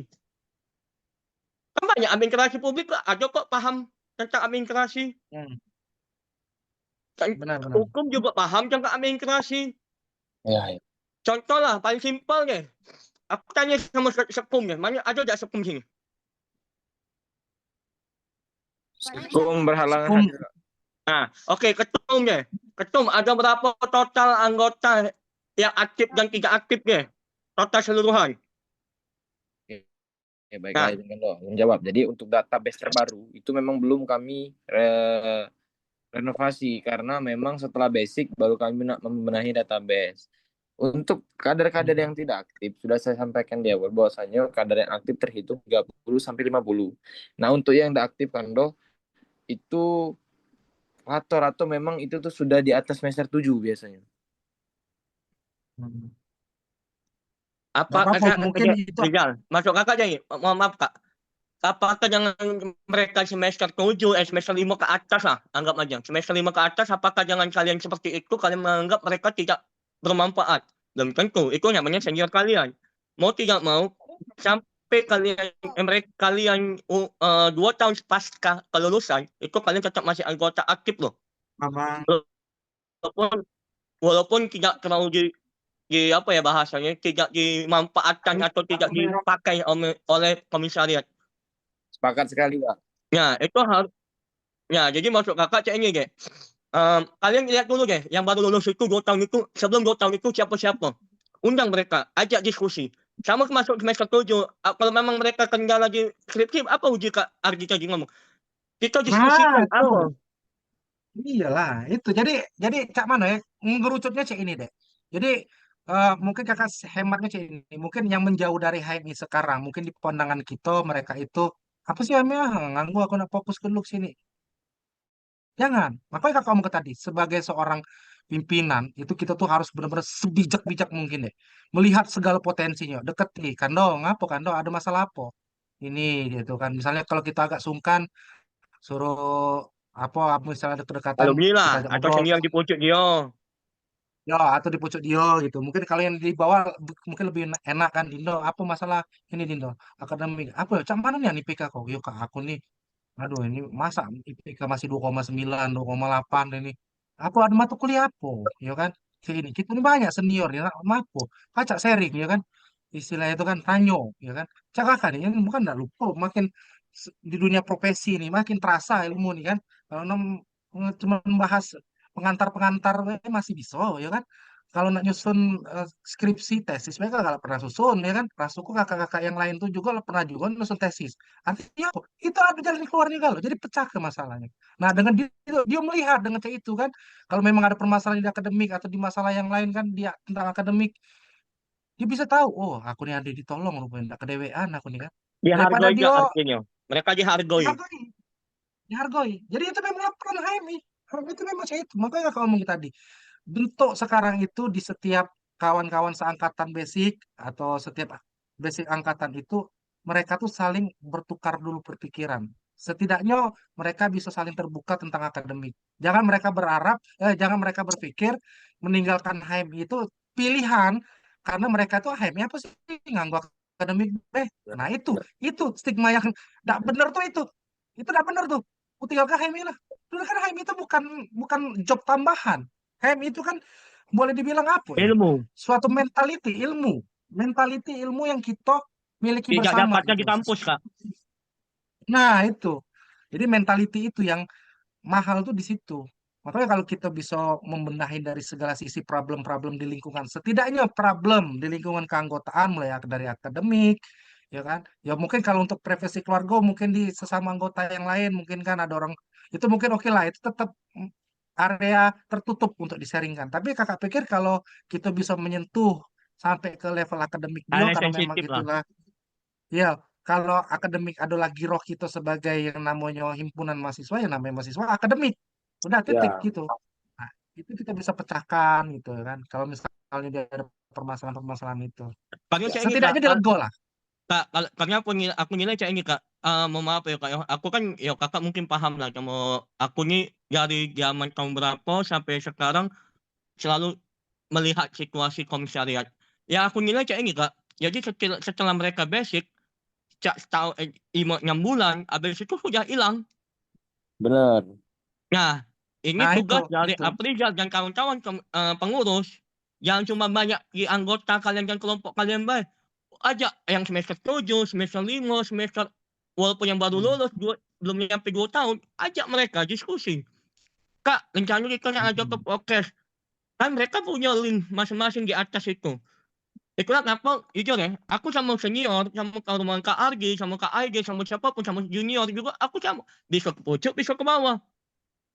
Speaker 6: Kan banyak administrasi publik lah. Ada kok paham tentang administrasi.
Speaker 1: Benar.
Speaker 6: Hukum juga paham tentang administrasi.
Speaker 2: Ya.
Speaker 6: Contoh lah, paling simpel deh. Aku tanya sama Sekum deh. Mana ada tak Sekum sini?
Speaker 2: Sekum berhalangan
Speaker 1: Sekum.
Speaker 2: hadir.
Speaker 6: Nah, oke, ketum deh. Ketum, ada berapa total anggota yang aktif dan tidak aktif deh? Total seluruhan.
Speaker 2: Ya, baik, dengan lo menjawab. Jadi untuk database terbaru itu memang belum kami renovasi karena memang setelah basic baru kami membenahi database. Untuk kader-kader yang tidak aktif sudah saya sampaikan di awal bahwasanya kader yang aktif terhitung 30 sampai 50. Nah, untuk yang tidak aktif kan itu atau memang itu tuh sudah di atas semester 7 biasanya.
Speaker 6: Apa
Speaker 1: mungkin itu
Speaker 6: Rizal, masuk kakak aja nih. Mohon maaf Kak. Apakah jangan mereka semester 7, semester 5 ke atas lah, anggap aja. Semester 5 ke atas, apakah jangan kalian seperti itu, kalian menganggap mereka tidak bermanfaat? Belum tentu, itu namanya senior kalian. Mau tidak mau, sampai kalian 2 tahun pasca kelulusan, itu kalian tetap masih anggota aktif loh. Walaupun tidak terlalu di apa ya bahasanya, tidak dimanfaatkan atau tidak dipakai oleh komisariat.
Speaker 2: Sepakat sekali, Kak.
Speaker 6: Ya, itu harus. Ya, jadi maksud kakak cek ini, Ge. Kalian lihat dulu, Ge. Yang baru lulus itu 2 tahun itu, sebelum 2 tahun itu siapa-siapa. Undang mereka, ajak diskusi. Sama masuk semester 7. Kalau memang mereka kendala di skripsi, apa uji Kak Argi tadi ngomong? Kita
Speaker 1: Nah,
Speaker 6: diskusikan
Speaker 1: itu.
Speaker 6: apa?
Speaker 1: Iyalah, itu. Jadi Cak Mano ya, ngerucutnya cek ini deh. Jadi mungkin kakak hematnya cek ini. Mungkin yang menjauh dari HMI sekarang, mungkin di pandangan kita mereka itu apa sih HMI? Nganggu aku nak fokus ke lu sini. Jangan. Makanya kakak ngomong ke tadi, sebagai seorang pimpinan itu kita tuh harus benar-benar sebijak-bijak mungkin deh, melihat segala potensinya. Deketi, Kando, ngapa Kando? Ada masalah apa? Ini gitu kan. Misalnya kalau kita agak sungkan, suruh apa misalnya ada kedekatan
Speaker 6: Alumni lah,
Speaker 1: kita ajak
Speaker 6: atau
Speaker 1: ngobrol.
Speaker 6: senior di pucuk dia.
Speaker 1: Ya, atau di pucuk dia gitu. Mungkin kalau yang di bawah mungkin lebih enak kan, Dindo. Apa masalah ini Dindo? Akademik. Apa ya? Cak mana nih IPK kok? Yuk kak, aku nih. Aduh, ini masa IPK masih 2,9, 2,8 ini. Apa ada mata kuliah apa? Ya kan? Kayak ini. Kita ini banyak senior ya. Apa? Kacak sharing ya kan? Istilahnya itu kan tanyo ya kan? Cak kakak nih, ini bukan enggak lupa. Makin di dunia profesi nih, makin terasa ilmu nih kan. Kalau cuma bahas pengantar-pengantar masih bisa ya kan. Kalau nak nyusun skripsi tesis mereka nggak pernah susun ya kan. Rasuku kakak-kakak yang lain tuh juga pernah juga nyusun tesis. Artinya apa? Itu ada jalan keluarnya kalau jadi pecah ke masalahnya. Nah dengan dia melihat dengan kayak itu kan, kalau memang ada permasalahan di akademik atau di masalah yang lain kan dia tentang akademik, dia bisa tahu. Oh aku nih ada ditolong rupanya, nggak kedewean aku nih kan. Daripada
Speaker 6: Dihargai
Speaker 1: dia
Speaker 6: gak artinya? Mereka dihargai.
Speaker 1: dihargai, dihargai. Jadi itu memang peran HMI. HMI itu memang saya itu. Makanya kalau ngomong tadi, bentuk sekarang itu di setiap kawan-kawan seangkatan basic atau setiap basic angkatan itu mereka tuh saling bertukar dulu berpikiran. Setidaknya mereka bisa saling terbuka tentang akademik. Jangan mereka berpikir meninggalkan HMI itu pilihan karena mereka tuh HMI apa sih nganggo akademik deh. Nah itu stigma yang tidak benar tuh itu. Itu tidak benar tuh. Aku tinggalkan HMI lah. Dulu kan HMI itu bukan bukan job tambahan. HMI itu kan boleh dibilang apa ya?
Speaker 6: Ilmu.
Speaker 1: Suatu mentality ilmu yang kita miliki
Speaker 6: Tidak
Speaker 1: bersama
Speaker 6: dapatnya
Speaker 1: gitu.
Speaker 6: di kampus, Kak.
Speaker 1: Nah, itu. Jadi mentality itu yang mahal tuh di situ. Makanya kalau kita bisa membenahi dari segala sisi problem-problem di lingkungan, setidaknya problem di lingkungan keanggotaan mulai dari akademik, ya kan? Ya mungkin kalau untuk privasi keluarga, mungkin di sesama anggota yang lain, mungkin kan ada orang itu mungkin oke lah, itu tetap area tertutup untuk disaringkan. Tapi kakak pikir kalau kita bisa menyentuh sampai ke level akademik dia,
Speaker 6: Hal
Speaker 1: karena memang
Speaker 6: sensitif lah.
Speaker 1: itulah, ya kalau akademik ada lagi roh kita sebagai yang namanya himpunan mahasiswa, yang namanya mahasiswa akademik. Udah titik
Speaker 2: Ya,
Speaker 1: gitu. Nah, itu kita bisa pecahkan gitu kan. Kalau misalnya dia ada permasalahan-permasalahan itu.
Speaker 6: Karena
Speaker 1: Ya,
Speaker 6: saya ini, Kak.
Speaker 1: setidaknya dia lega lah.
Speaker 6: Kak, karena aku nilai kayak ini, Kak. Mohon maaf ya, Kak. Aku kan, ya kakak mungkin paham lah. Sama aku nih dari zaman tahun berapa sampai sekarang selalu melihat situasi komisariat. Ya aku nilai kayak ini, Kak. Jadi setelah mereka basic, setahun 6 bulan, habis itu sudah hilang.
Speaker 2: benar.
Speaker 6: Nah, ini
Speaker 1: Nah,
Speaker 6: tugas dari
Speaker 1: itu.
Speaker 6: Aprizal dan kawan-kawan pengurus yang cuma banyak di anggota kalian dan kelompok kalian baik. Ajak yang semester 7, semester 5, semester walaupun yang baru lulus belum nyampe 2 tahun, ajak mereka diskusi. Kak, rencana kita nak ajak ke podcast. Kan mereka punya link masing-masing di atas itu. Itulah kenapa jujur ya, aku sama senior, sama kawan Kak Argi, sama Kak Aige, sama siapapun, sama junior juga, aku sama bisa ke pucuk, bisa ke bawah.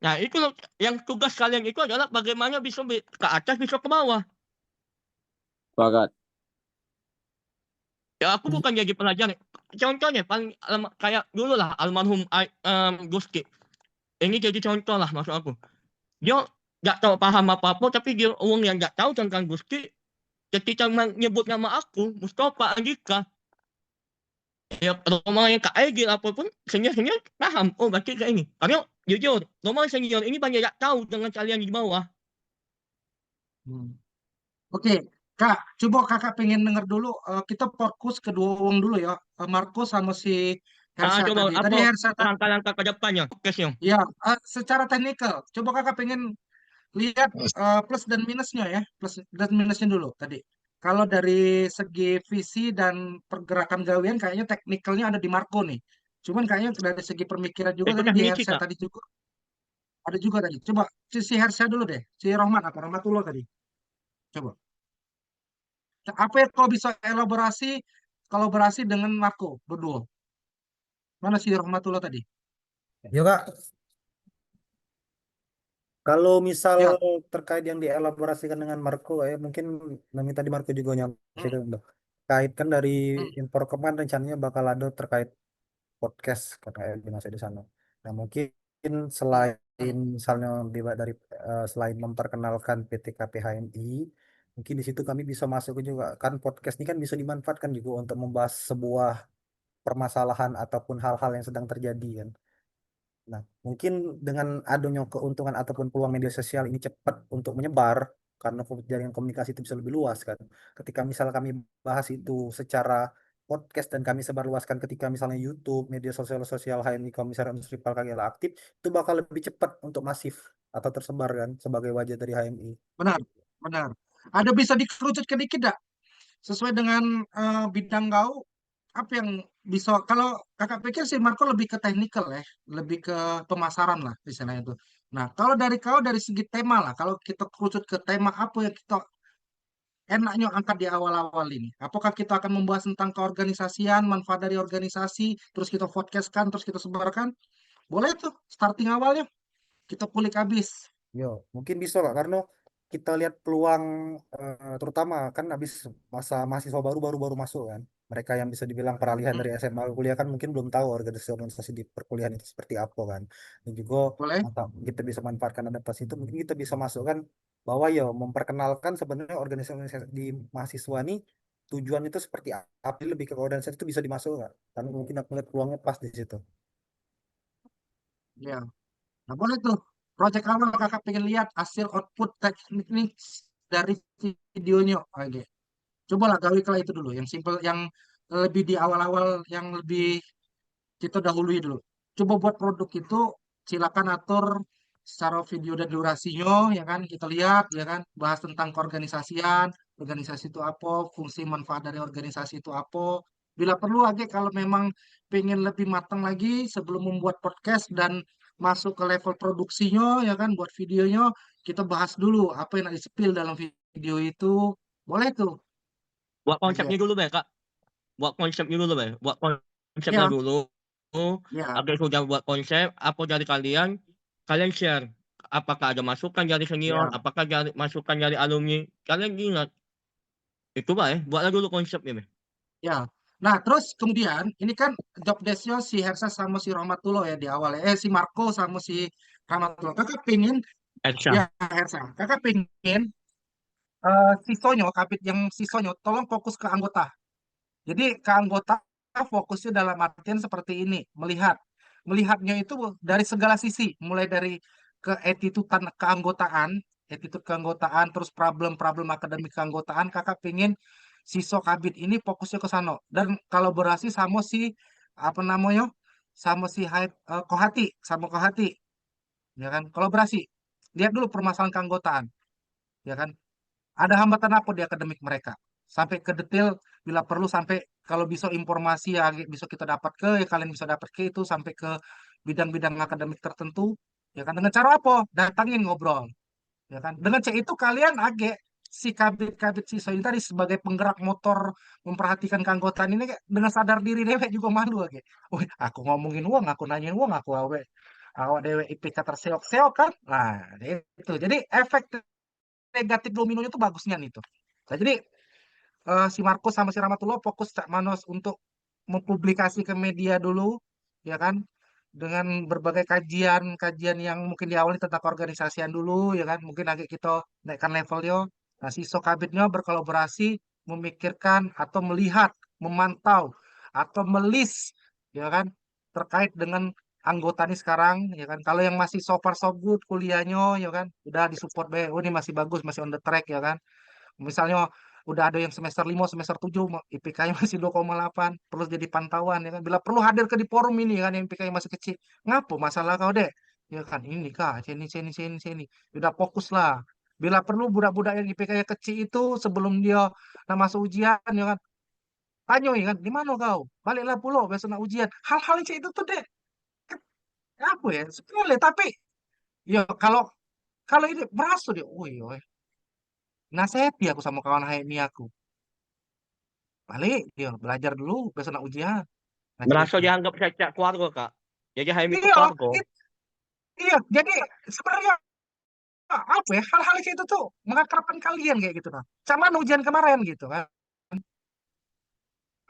Speaker 6: Nah, itu loh, yang tugas kalian itu adalah bagaimana bisa ke atas, bisa ke bawah.
Speaker 2: Sepakat.
Speaker 6: Ya, aku bukan jadi pelajar. Contohnya paling kayak dulu lah almarhum Gusti. Ini jadi contoh lah maksud aku. Dia nggak tahu paham apa-apa, tapi dia orang yang nggak tahu tentang Gusti, ketika menyebut nama aku, Mustafa Andika, ya Roma yang Kak Egil apapun, senior paham. Oh, berarti kayak ini. Karena jujur, Roma senior ini banyak nggak tahu dengan kalian di bawah.
Speaker 1: Oke, Kak, coba kakak pengen denger dulu. Kita fokus kedua orang dulu ya. Marco sama si Hersha
Speaker 6: Coba
Speaker 1: tadi. Tadi
Speaker 6: apa
Speaker 1: Hersha
Speaker 6: langkah-langkah ke depannya? Kesnya.
Speaker 1: ya, secara teknikal. Coba kakak pengen lihat plus dan minusnya ya, plus dan minusnya dulu tadi. Kalau dari segi visi dan pergerakan gawian kayaknya teknikalnya ada di Marco nih. Cuman kayaknya dari segi pemikiran juga
Speaker 6: Itu
Speaker 1: tadi di
Speaker 6: teknisi
Speaker 1: Hersha
Speaker 6: kak.
Speaker 1: tadi juga ada juga tadi. Coba si Hersha dulu deh, si Rohman apa Rahmatullah tadi. Coba. Apa ya kalau bisa elaborasi kolaborasi dengan Marco berdua? Mana si Rahmatullah tadi?
Speaker 7: Yo Kak, kalau misal
Speaker 1: Ya.
Speaker 7: terkait yang dielaborasikan dengan Marco, ya mungkin nanti tadi Marco juga
Speaker 1: Hmm,
Speaker 7: nyampaikan udah. Kait kan dari
Speaker 1: hmm,
Speaker 7: Inforkoman rencananya bakal ada terkait podcast kan kayak di sana. Nah mungkin
Speaker 1: hmm,
Speaker 7: selain
Speaker 1: hmm.
Speaker 7: misalnya dari selain memperkenalkan PT KPHMI, mungkin di situ kami bisa masuk juga kan podcast ini kan bisa dimanfaatkan juga untuk membahas sebuah permasalahan ataupun hal-hal yang sedang terjadi kan. Nah, mungkin dengan adanya keuntungan ataupun peluang media sosial ini cepat untuk menyebar karena jaringan komunikasi itu bisa lebih luas kan. Ketika misal kami bahas itu secara podcast dan kami sebarluaskan ketika misalnya YouTube, media sosial HMI Komisariat Industri Palkagela aktif, itu bakal lebih cepat untuk masif atau tersebar kan sebagai wajah dari HMI.
Speaker 1: Benar, benar. Ada bisa dikerucutkan dikit enggak? Sesuai dengan bidang kau, apa yang bisa, kalau kakak pikir si Marco lebih ke teknikal ya, lebih ke pemasaran lah istilahnya itu. Nah, kalau dari kau dari segi tema lah, kalau kita kerucut ke tema apa yang kita enaknya angkat di awal-awal ini? Apakah kita akan membahas tentang keorganisasian, manfaat dari organisasi, terus kita podcastkan, terus kita sebarkan? Boleh tuh, starting awalnya kita kulik habis.
Speaker 7: Yo, mungkin bisa Kak, karena kita lihat peluang terutama kan habis masa mahasiswa baru masuk kan. Mereka yang bisa dibilang peralihan
Speaker 1: Hmm,
Speaker 7: dari SMA ke kuliah kan mungkin belum tahu organisasi-organisasi di perkuliahan itu seperti apa kan. Dan juga
Speaker 1: boleh?
Speaker 7: kita bisa manfaatkan adaptasi itu mungkin kita bisa masukkan bahwa ya memperkenalkan sebenarnya organisasi di mahasiswa ini tujuan itu seperti apa, lebih ke organisasi itu bisa dimasukkan. Karena mungkin aku lihat peluangnya pas di situ.
Speaker 1: Ya. Nah, boleh tuh. Project awal kakak pengen lihat hasil output teknik dari videonya. Oke. Cobalah gawe kalau itu dulu. Yang simple, yang lebih di awal-awal, yang lebih kita dahului dulu. Coba buat produk itu, silakan atur secara video dan durasinya, ya kan? Kita lihat, ya kan? Bahas tentang keorganisasian, organisasi itu apa, fungsi manfaat dari organisasi itu apa. Bila perlu lagi, kalau memang pengen lebih matang lagi sebelum membuat podcast dan masuk ke level produksinya, ya kan? Buat videonya, kita bahas dulu apa yang ada di-spill dalam video itu. Boleh tuh,
Speaker 6: Buat
Speaker 1: Age.
Speaker 6: konsepnya dulu Bang, Kak. Buat konsepnya dulu Bang. Buat konsepnya
Speaker 1: Ya,
Speaker 6: dulu.
Speaker 1: ya,
Speaker 6: Oke, sudah buat konsep, apa dari kalian? Kalian share. Apakah ada masukan dari senior?
Speaker 1: ya.
Speaker 6: Apakah dari masukan dari alumni? Kalian ingat. Itu Bang ya. Buatlah dulu konsepnya Bang.
Speaker 1: Ya. Nah, terus kemudian ini kan job desk-nya si Hersa sama si Rahmatullah ya di awal ya. Si Marco sama si Rahmatullah. Kakak pengen,
Speaker 6: Action.
Speaker 1: ya Hersa, kakak pengen si Sonyo, kapit yang si Sonyo, tolong fokus ke anggota. Jadi ke anggota fokusnya dalam artian seperti ini, melihat. Melihatnya itu dari segala sisi, mulai dari attitude keanggotaan, terus problem-problem akademik keanggotaan, kakak pengen si Sokabit ini fokusnya ke sana. Dan kolaborasi sama si, apa namanya, sama si Kohati, ya kan, kolaborasi. Lihat dulu permasalahan keanggotaan, ya kan. Ada hambatan apa di akademik mereka? Sampai ke detail, bila perlu sampai kalau bisa informasi yang bisa kita dapat ke, ya kalian bisa dapat ke itu sampai ke bidang-bidang akademik tertentu, ya kan? Dengan cara apa? Datangin ngobrol, ya kan? Dengan C itu kalian agak si kabit-kabit siswa ini tadi sebagai penggerak motor memperhatikan keanggotaan ini kayak dengan sadar diri dewek juga malu agak. Wih, aku ngomongin uang, aku nanyain uang, aku awak dewek IPK terseok-seok kan? Nah, itu. Jadi efek negatif dominonya itu bagusnya nih tuh. Nah, jadi si Markus sama si Ramatullah fokus Cak Manos untuk mempublikasi ke media dulu, ya kan, dengan berbagai kajian-kajian yang mungkin diawali tentang keorganisasian dulu, ya kan, mungkin agak kita naikkan levelnya. Nah, si Sokabitnya berkolaborasi, memikirkan atau melihat, memantau atau melis, ya kan, terkait dengan anggota nih sekarang, ya kan. Kalau yang masih so far so good kuliahnya, ya kan, udah disupport be, oh ini masih bagus, masih on the track, ya kan. Misalnya udah ada yang semester 5, semester 7, IPK-nya masih 2,8, perlu jadi pantauan ya kan. Bila perlu hadir ke di forum ini kan yang IPK-nya masih kecil. Ngapo masalah kau, Dek? Ya kan ini Kak, sini. Udah fokus lah. Bila perlu budak-budak yang IPK-nya kecil itu sebelum dia masuk ujian ya kan Tanyoi kan, di mana kau? Baliklah pulau, besok nak ujian. Hal-hal yang kayak itu tuh dek, ke- apa ya? Sepele, tapi ya kalau kalau ini berasa dia, woi, woi, nasihati aku sama kawan HMI aku. Balik dia belajar dulu, besok nak ujian.
Speaker 6: Merasa
Speaker 1: Nasihati.
Speaker 6: dianggap cacat keluarga, Kak. Jadi HMI itu
Speaker 1: Iya,
Speaker 6: keluarga.
Speaker 1: iya. Jadi sebenarnya apa ya? Hal-hal kayak itu tuh mengakrabkan kalian kayak gitu nah. Sama ujian kemarin gitu kan.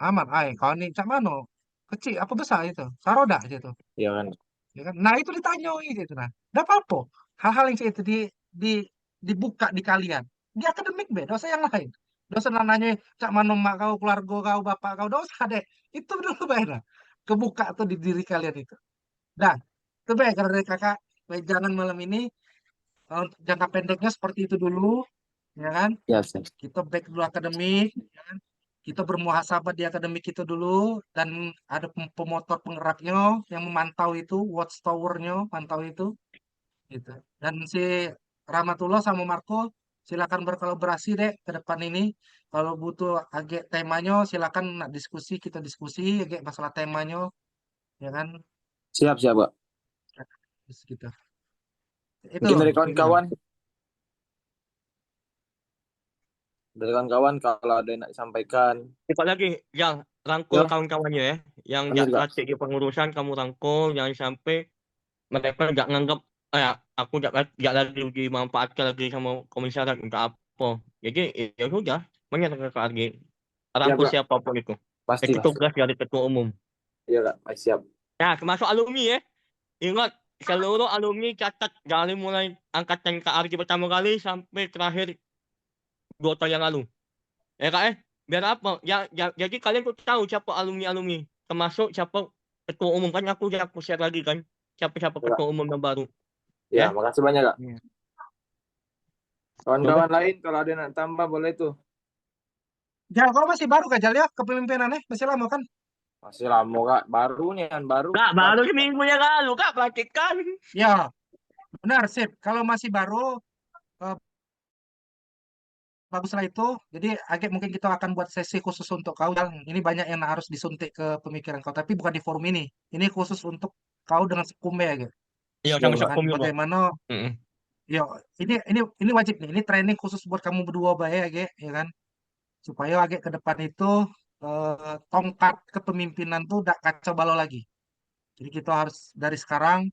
Speaker 1: Aman, kau ini cak mano? Kecil apa besar itu? Saroda gitu.
Speaker 2: Iya kan.
Speaker 1: Ya kan? Nah, itu ditanyoi gitu nah. Enggak apa-apa. Hal-hal yang kayak itu di dibuka di kalian. Di akademik be, dosa yang lain. Dosa nanya cak mano mak kau, keluarga kau, bapak kau, dosa deh. Itu dulu baik nah. Kebuka tuh di diri kalian itu. Dan itu baik karena dari kakak, baik jangan malam ini untuk jangka pendeknya seperti itu dulu, ya kan?
Speaker 2: Siap, siap.
Speaker 1: Kita back dulu akademik, ya kan? Kita bermuhasabah di akademik itu dulu dan ada pemotor penggeraknya yang memantau itu, watchtowernya, pantau itu, gitu. Dan si Rahmatullah sama Marco silakan berkolaborasi deh ke depan ini. Kalau butuh agak temanya, silakan nak diskusi, kita diskusi agak masalah temanya, ya kan?
Speaker 2: Siap, siap, Pak.
Speaker 1: Terus gitu. Itu
Speaker 2: Mungkin dari
Speaker 1: pimpinan.
Speaker 2: kawan-kawan, kalau ada yang nak disampaikan.
Speaker 6: Ikut lagi, yang rangkul
Speaker 2: Ya,
Speaker 6: kawan-kawannya ya. Yang
Speaker 2: benar, Kak.
Speaker 6: latih di pengurusan kamu rangkul, jangan sampai mereka nggak nganggap, aku nggak lagi dimanfaatkan lagi sama komisaris untuk apa. Jadi ya sudah, banyak ke Argi.
Speaker 2: Siap,
Speaker 6: Rangkul
Speaker 2: Kak.
Speaker 6: siapapun itu.
Speaker 2: Pasti,
Speaker 6: Itu
Speaker 2: pasti.
Speaker 6: tugas dari ketua umum.
Speaker 2: Iya, Kak. Pasti siap.
Speaker 6: Nah, termasuk alumni ya. Ingat, seluruh alumni catat dari mulai angkatan KRG pertama kali sampai terakhir 2 tahun yang lalu. Ya Kak biar apa? Jadi kalian tuh tahu siapa alumni-alumni. Termasuk siapa ketua umum kan aku share lagi kan. Siapa
Speaker 2: Ya, Kak.
Speaker 6: ketua umum yang baru.
Speaker 2: Ya,
Speaker 6: Ya.
Speaker 2: makasih banyak, Kak.
Speaker 6: Iya.
Speaker 2: Kawan-kawan lain, kalau ada yang nak tambah, boleh tuh.
Speaker 1: Jal, kau masih baru kan Jal ya kepemimpinannya? Masih lama kan?
Speaker 2: Masih lama, Kak. Baru nih, kan. Baru.
Speaker 6: Kak, baru seminggu yang lalu Kak pelantikan.
Speaker 1: Ya, benar sip. Kalau masih baru, eh, baguslah itu. Jadi agak mungkin kita akan buat sesi khusus untuk kau. Jal. Ini banyak yang harus disuntik ke pemikiran kau, tapi bukan di forum ini. Ini khusus untuk kau dengan sekumbe ya, gitu.
Speaker 6: Iya,
Speaker 2: Siap,
Speaker 6: sama
Speaker 2: Kak.
Speaker 1: Kan
Speaker 6: sekumnya, Pak.
Speaker 1: bagaimana?
Speaker 6: Heeh.
Speaker 1: Yo, ini wajib nih. Ini training khusus buat kamu berdua bae ya, ya kan? Supaya agak ke depan itu tongkat kepemimpinan tuh udah kacau balau lagi. Jadi kita harus dari sekarang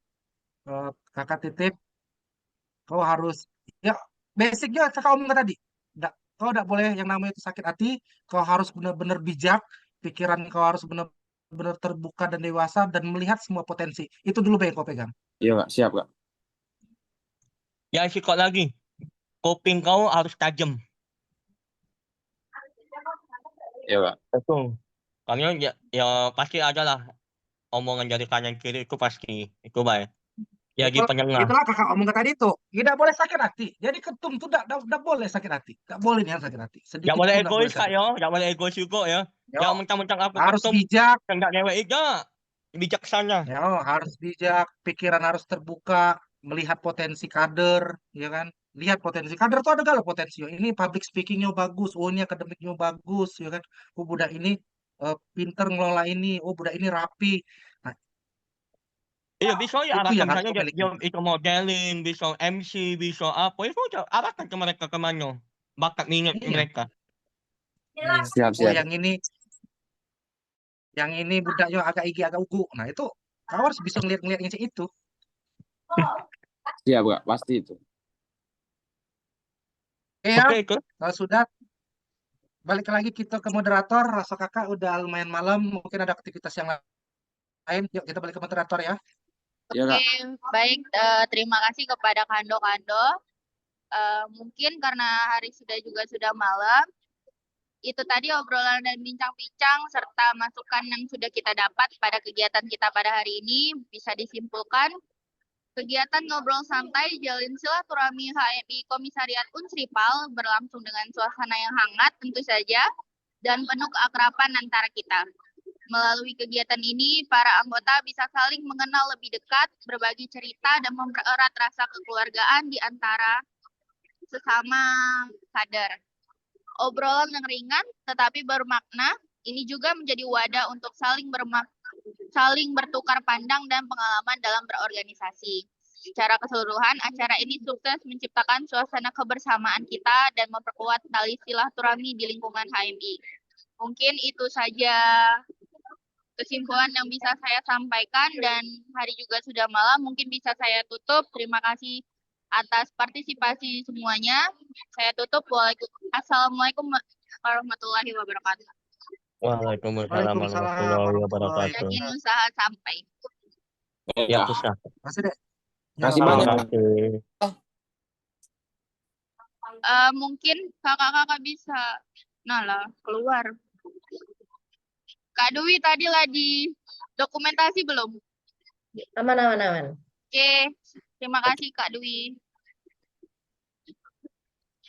Speaker 1: kakak titip kau harus ya basicnya kakak omong tadi. Kau tidak boleh yang namanya itu sakit hati. Kau harus benar-benar bijak. Pikiran kau harus benar-benar terbuka dan dewasa dan melihat semua potensi. Itu dulu yang kau pegang.
Speaker 2: Iya, Kak. Siap, Kak.
Speaker 6: Jangan sikot lagi. Kuping kau harus tajam.
Speaker 2: Iya, Kak.
Speaker 6: Betul. Karena ya pasti ada lah omongan dari kanan kiri itu pasti. Itu baik. Ya di penengah.
Speaker 1: Itulah kakak omong tadi itu. Tidak boleh sakit hati. Jadi ketum itu tidak boleh sakit hati. Tidak boleh nih yang sakit hati.
Speaker 6: Gak
Speaker 1: Sedikit
Speaker 6: boleh
Speaker 1: pun tidak boleh
Speaker 6: egois Kak
Speaker 1: sakit
Speaker 6: ya.
Speaker 1: hati.
Speaker 6: Gak boleh egois juga ya.
Speaker 1: Yo,
Speaker 6: Jangan mentang-mentang aku
Speaker 1: harus
Speaker 6: ketum.
Speaker 1: bijak.
Speaker 6: Enggak ngewek enggak. Bijaksana.
Speaker 1: Ya, harus bijak, pikiran harus terbuka, melihat potensi kader, ya kan? Lihat potensi kader tuh ada gak potensi. Ini public speakingnya bagus, oh ini akademiknya bagus, ya kan? Oh budak ini pinter ngelola ini, oh budak ini rapi. Nah,
Speaker 6: Iya bisa ya
Speaker 1: itu
Speaker 6: arahkan
Speaker 1: yang harus
Speaker 6: misalnya
Speaker 1: kau miliki.
Speaker 6: dia itu modeling, bisa MC, bisa apa itu aja arahkan ke mereka kemana bakat minat
Speaker 1: Iya,
Speaker 6: mereka.
Speaker 1: iya.
Speaker 2: Siap,
Speaker 1: Oh
Speaker 2: siap.
Speaker 1: yang ini budaknya agak igi, agak ugu. Nah itu kau harus bisa ngeliat yang itu.
Speaker 2: Siap, Kak. Pasti itu.
Speaker 1: Oke ya,
Speaker 6: Oke itu.
Speaker 1: kalau sudah balik lagi kita ke moderator. Rasa kakak udah lumayan malam, mungkin ada aktivitas yang lain. Yuk kita balik ke moderator ya.
Speaker 2: Iya,
Speaker 4: Oke,
Speaker 2: Kak.
Speaker 4: baik. Terima kasih kepada Kando-Kando. Mungkin karena hari sudah malam, itu tadi obrolan dan bincang-bincang serta masukan yang sudah kita dapat pada kegiatan kita pada hari ini bisa disimpulkan kegiatan ngobrol santai jalin silaturahmi HMI Komisariat Unsripal berlangsung dengan suasana yang hangat tentu saja dan penuh keakraban antara kita. Melalui kegiatan ini, para anggota bisa saling mengenal lebih dekat, berbagi cerita, dan mempererat rasa kekeluargaan di antara sesama kader. Obrolan yang ringan tetapi bermakna Ini juga menjadi wadah untuk saling bertukar pandang dan pengalaman dalam berorganisasi. Secara keseluruhan, acara ini sukses menciptakan suasana kebersamaan kita dan memperkuat tali silaturahmi di lingkungan HMI. Mungkin itu saja kesimpulan yang bisa saya sampaikan dan hari juga sudah malam, mungkin bisa saya tutup. Terima kasih atas partisipasi semuanya. Saya tutup. Assalamualaikum warahmatullahi wabarakatuh.
Speaker 6: Waalaikumsalam
Speaker 1: Waalaikumsalam
Speaker 6: warahmatullahi
Speaker 1: warahmatullahi
Speaker 6: wabarakatuh.
Speaker 4: Yakin usaha sampai.
Speaker 6: Ya,
Speaker 2: Ya,
Speaker 6: susah.
Speaker 1: Kasih deh.
Speaker 2: kasih
Speaker 6: Terima
Speaker 2: banyak.
Speaker 6: kasih.
Speaker 4: Mungkin kakak-kakak bisa keluar. Kak Dwi tadi lagi dokumentasi belum?
Speaker 8: Aman.
Speaker 4: Oke, terima kasih Kak Dwi.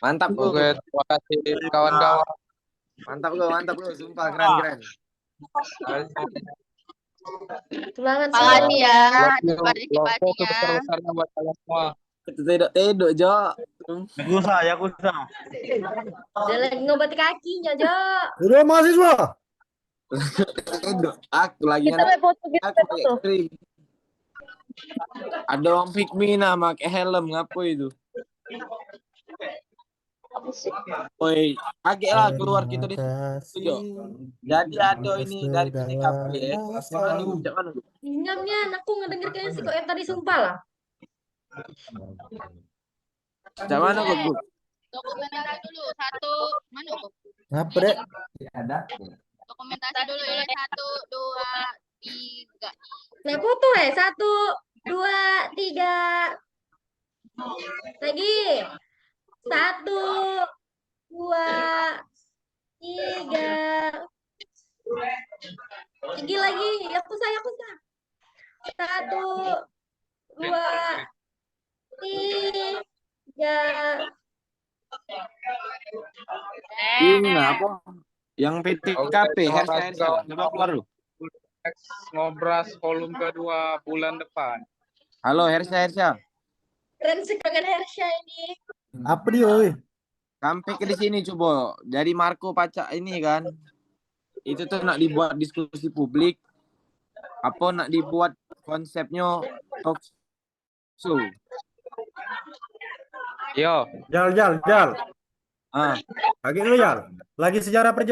Speaker 2: Mantap lu.
Speaker 3: Oke, terima kasih kawan-kawan.
Speaker 2: Mantap lu. Sumpah keren.
Speaker 8: Semangat
Speaker 4: Terima kasih
Speaker 8: semua.
Speaker 4: ya
Speaker 3: Love you. Love
Speaker 4: partisipasinya.
Speaker 3: sebesar-besarnya buat kalian semua.
Speaker 2: Tedok Jo.
Speaker 1: Yakuza.
Speaker 8: Dia lagi ngobati kakinya, Jo.
Speaker 7: Udah mahasiswa.
Speaker 2: Tedok. Aku lagi
Speaker 8: Kita mau foto,
Speaker 2: aku pakai krim. Ada orang pick me nama pakai helm ngapo itu? Oi, agak lah keluar kita di Jo. Jadi ada ini dari PTKP ya. Mana ucap mana?
Speaker 8: Ingatnya, aku ngedenger sih kok yang tadi sumpah lah.
Speaker 2: Ucap mana kok, Bu?
Speaker 4: Dokumentasi dulu. Mana kok?
Speaker 7: Ngapa dek?
Speaker 4: Dokumentasi dulu ya. 1, 2, 3.
Speaker 8: Nah, foto 1, 2, 3. Lagi. 1, 2, 3. Lagi. Aku sah. 1, 2, 3.
Speaker 2: Ini apa? Yang PTKP
Speaker 3: Terima
Speaker 2: Hersha
Speaker 3: kasih, kawan.
Speaker 2: coba keluar lu.
Speaker 3: Ngobras volume kedua bulan depan.
Speaker 2: Halo Hersha.
Speaker 8: Keren sih kangen Hersha ini.
Speaker 7: Apa dia, woi?
Speaker 2: Sampai ke di sini coba. Dari Marco Pacak ini kan. Itu tuh nak dibuat diskusi publik. Apa nak dibuat konsepnya talk show.
Speaker 3: Yo.
Speaker 7: Jal.
Speaker 2: Ah.
Speaker 7: Lagi lu, Jal. Lagi sejarah perjuangan.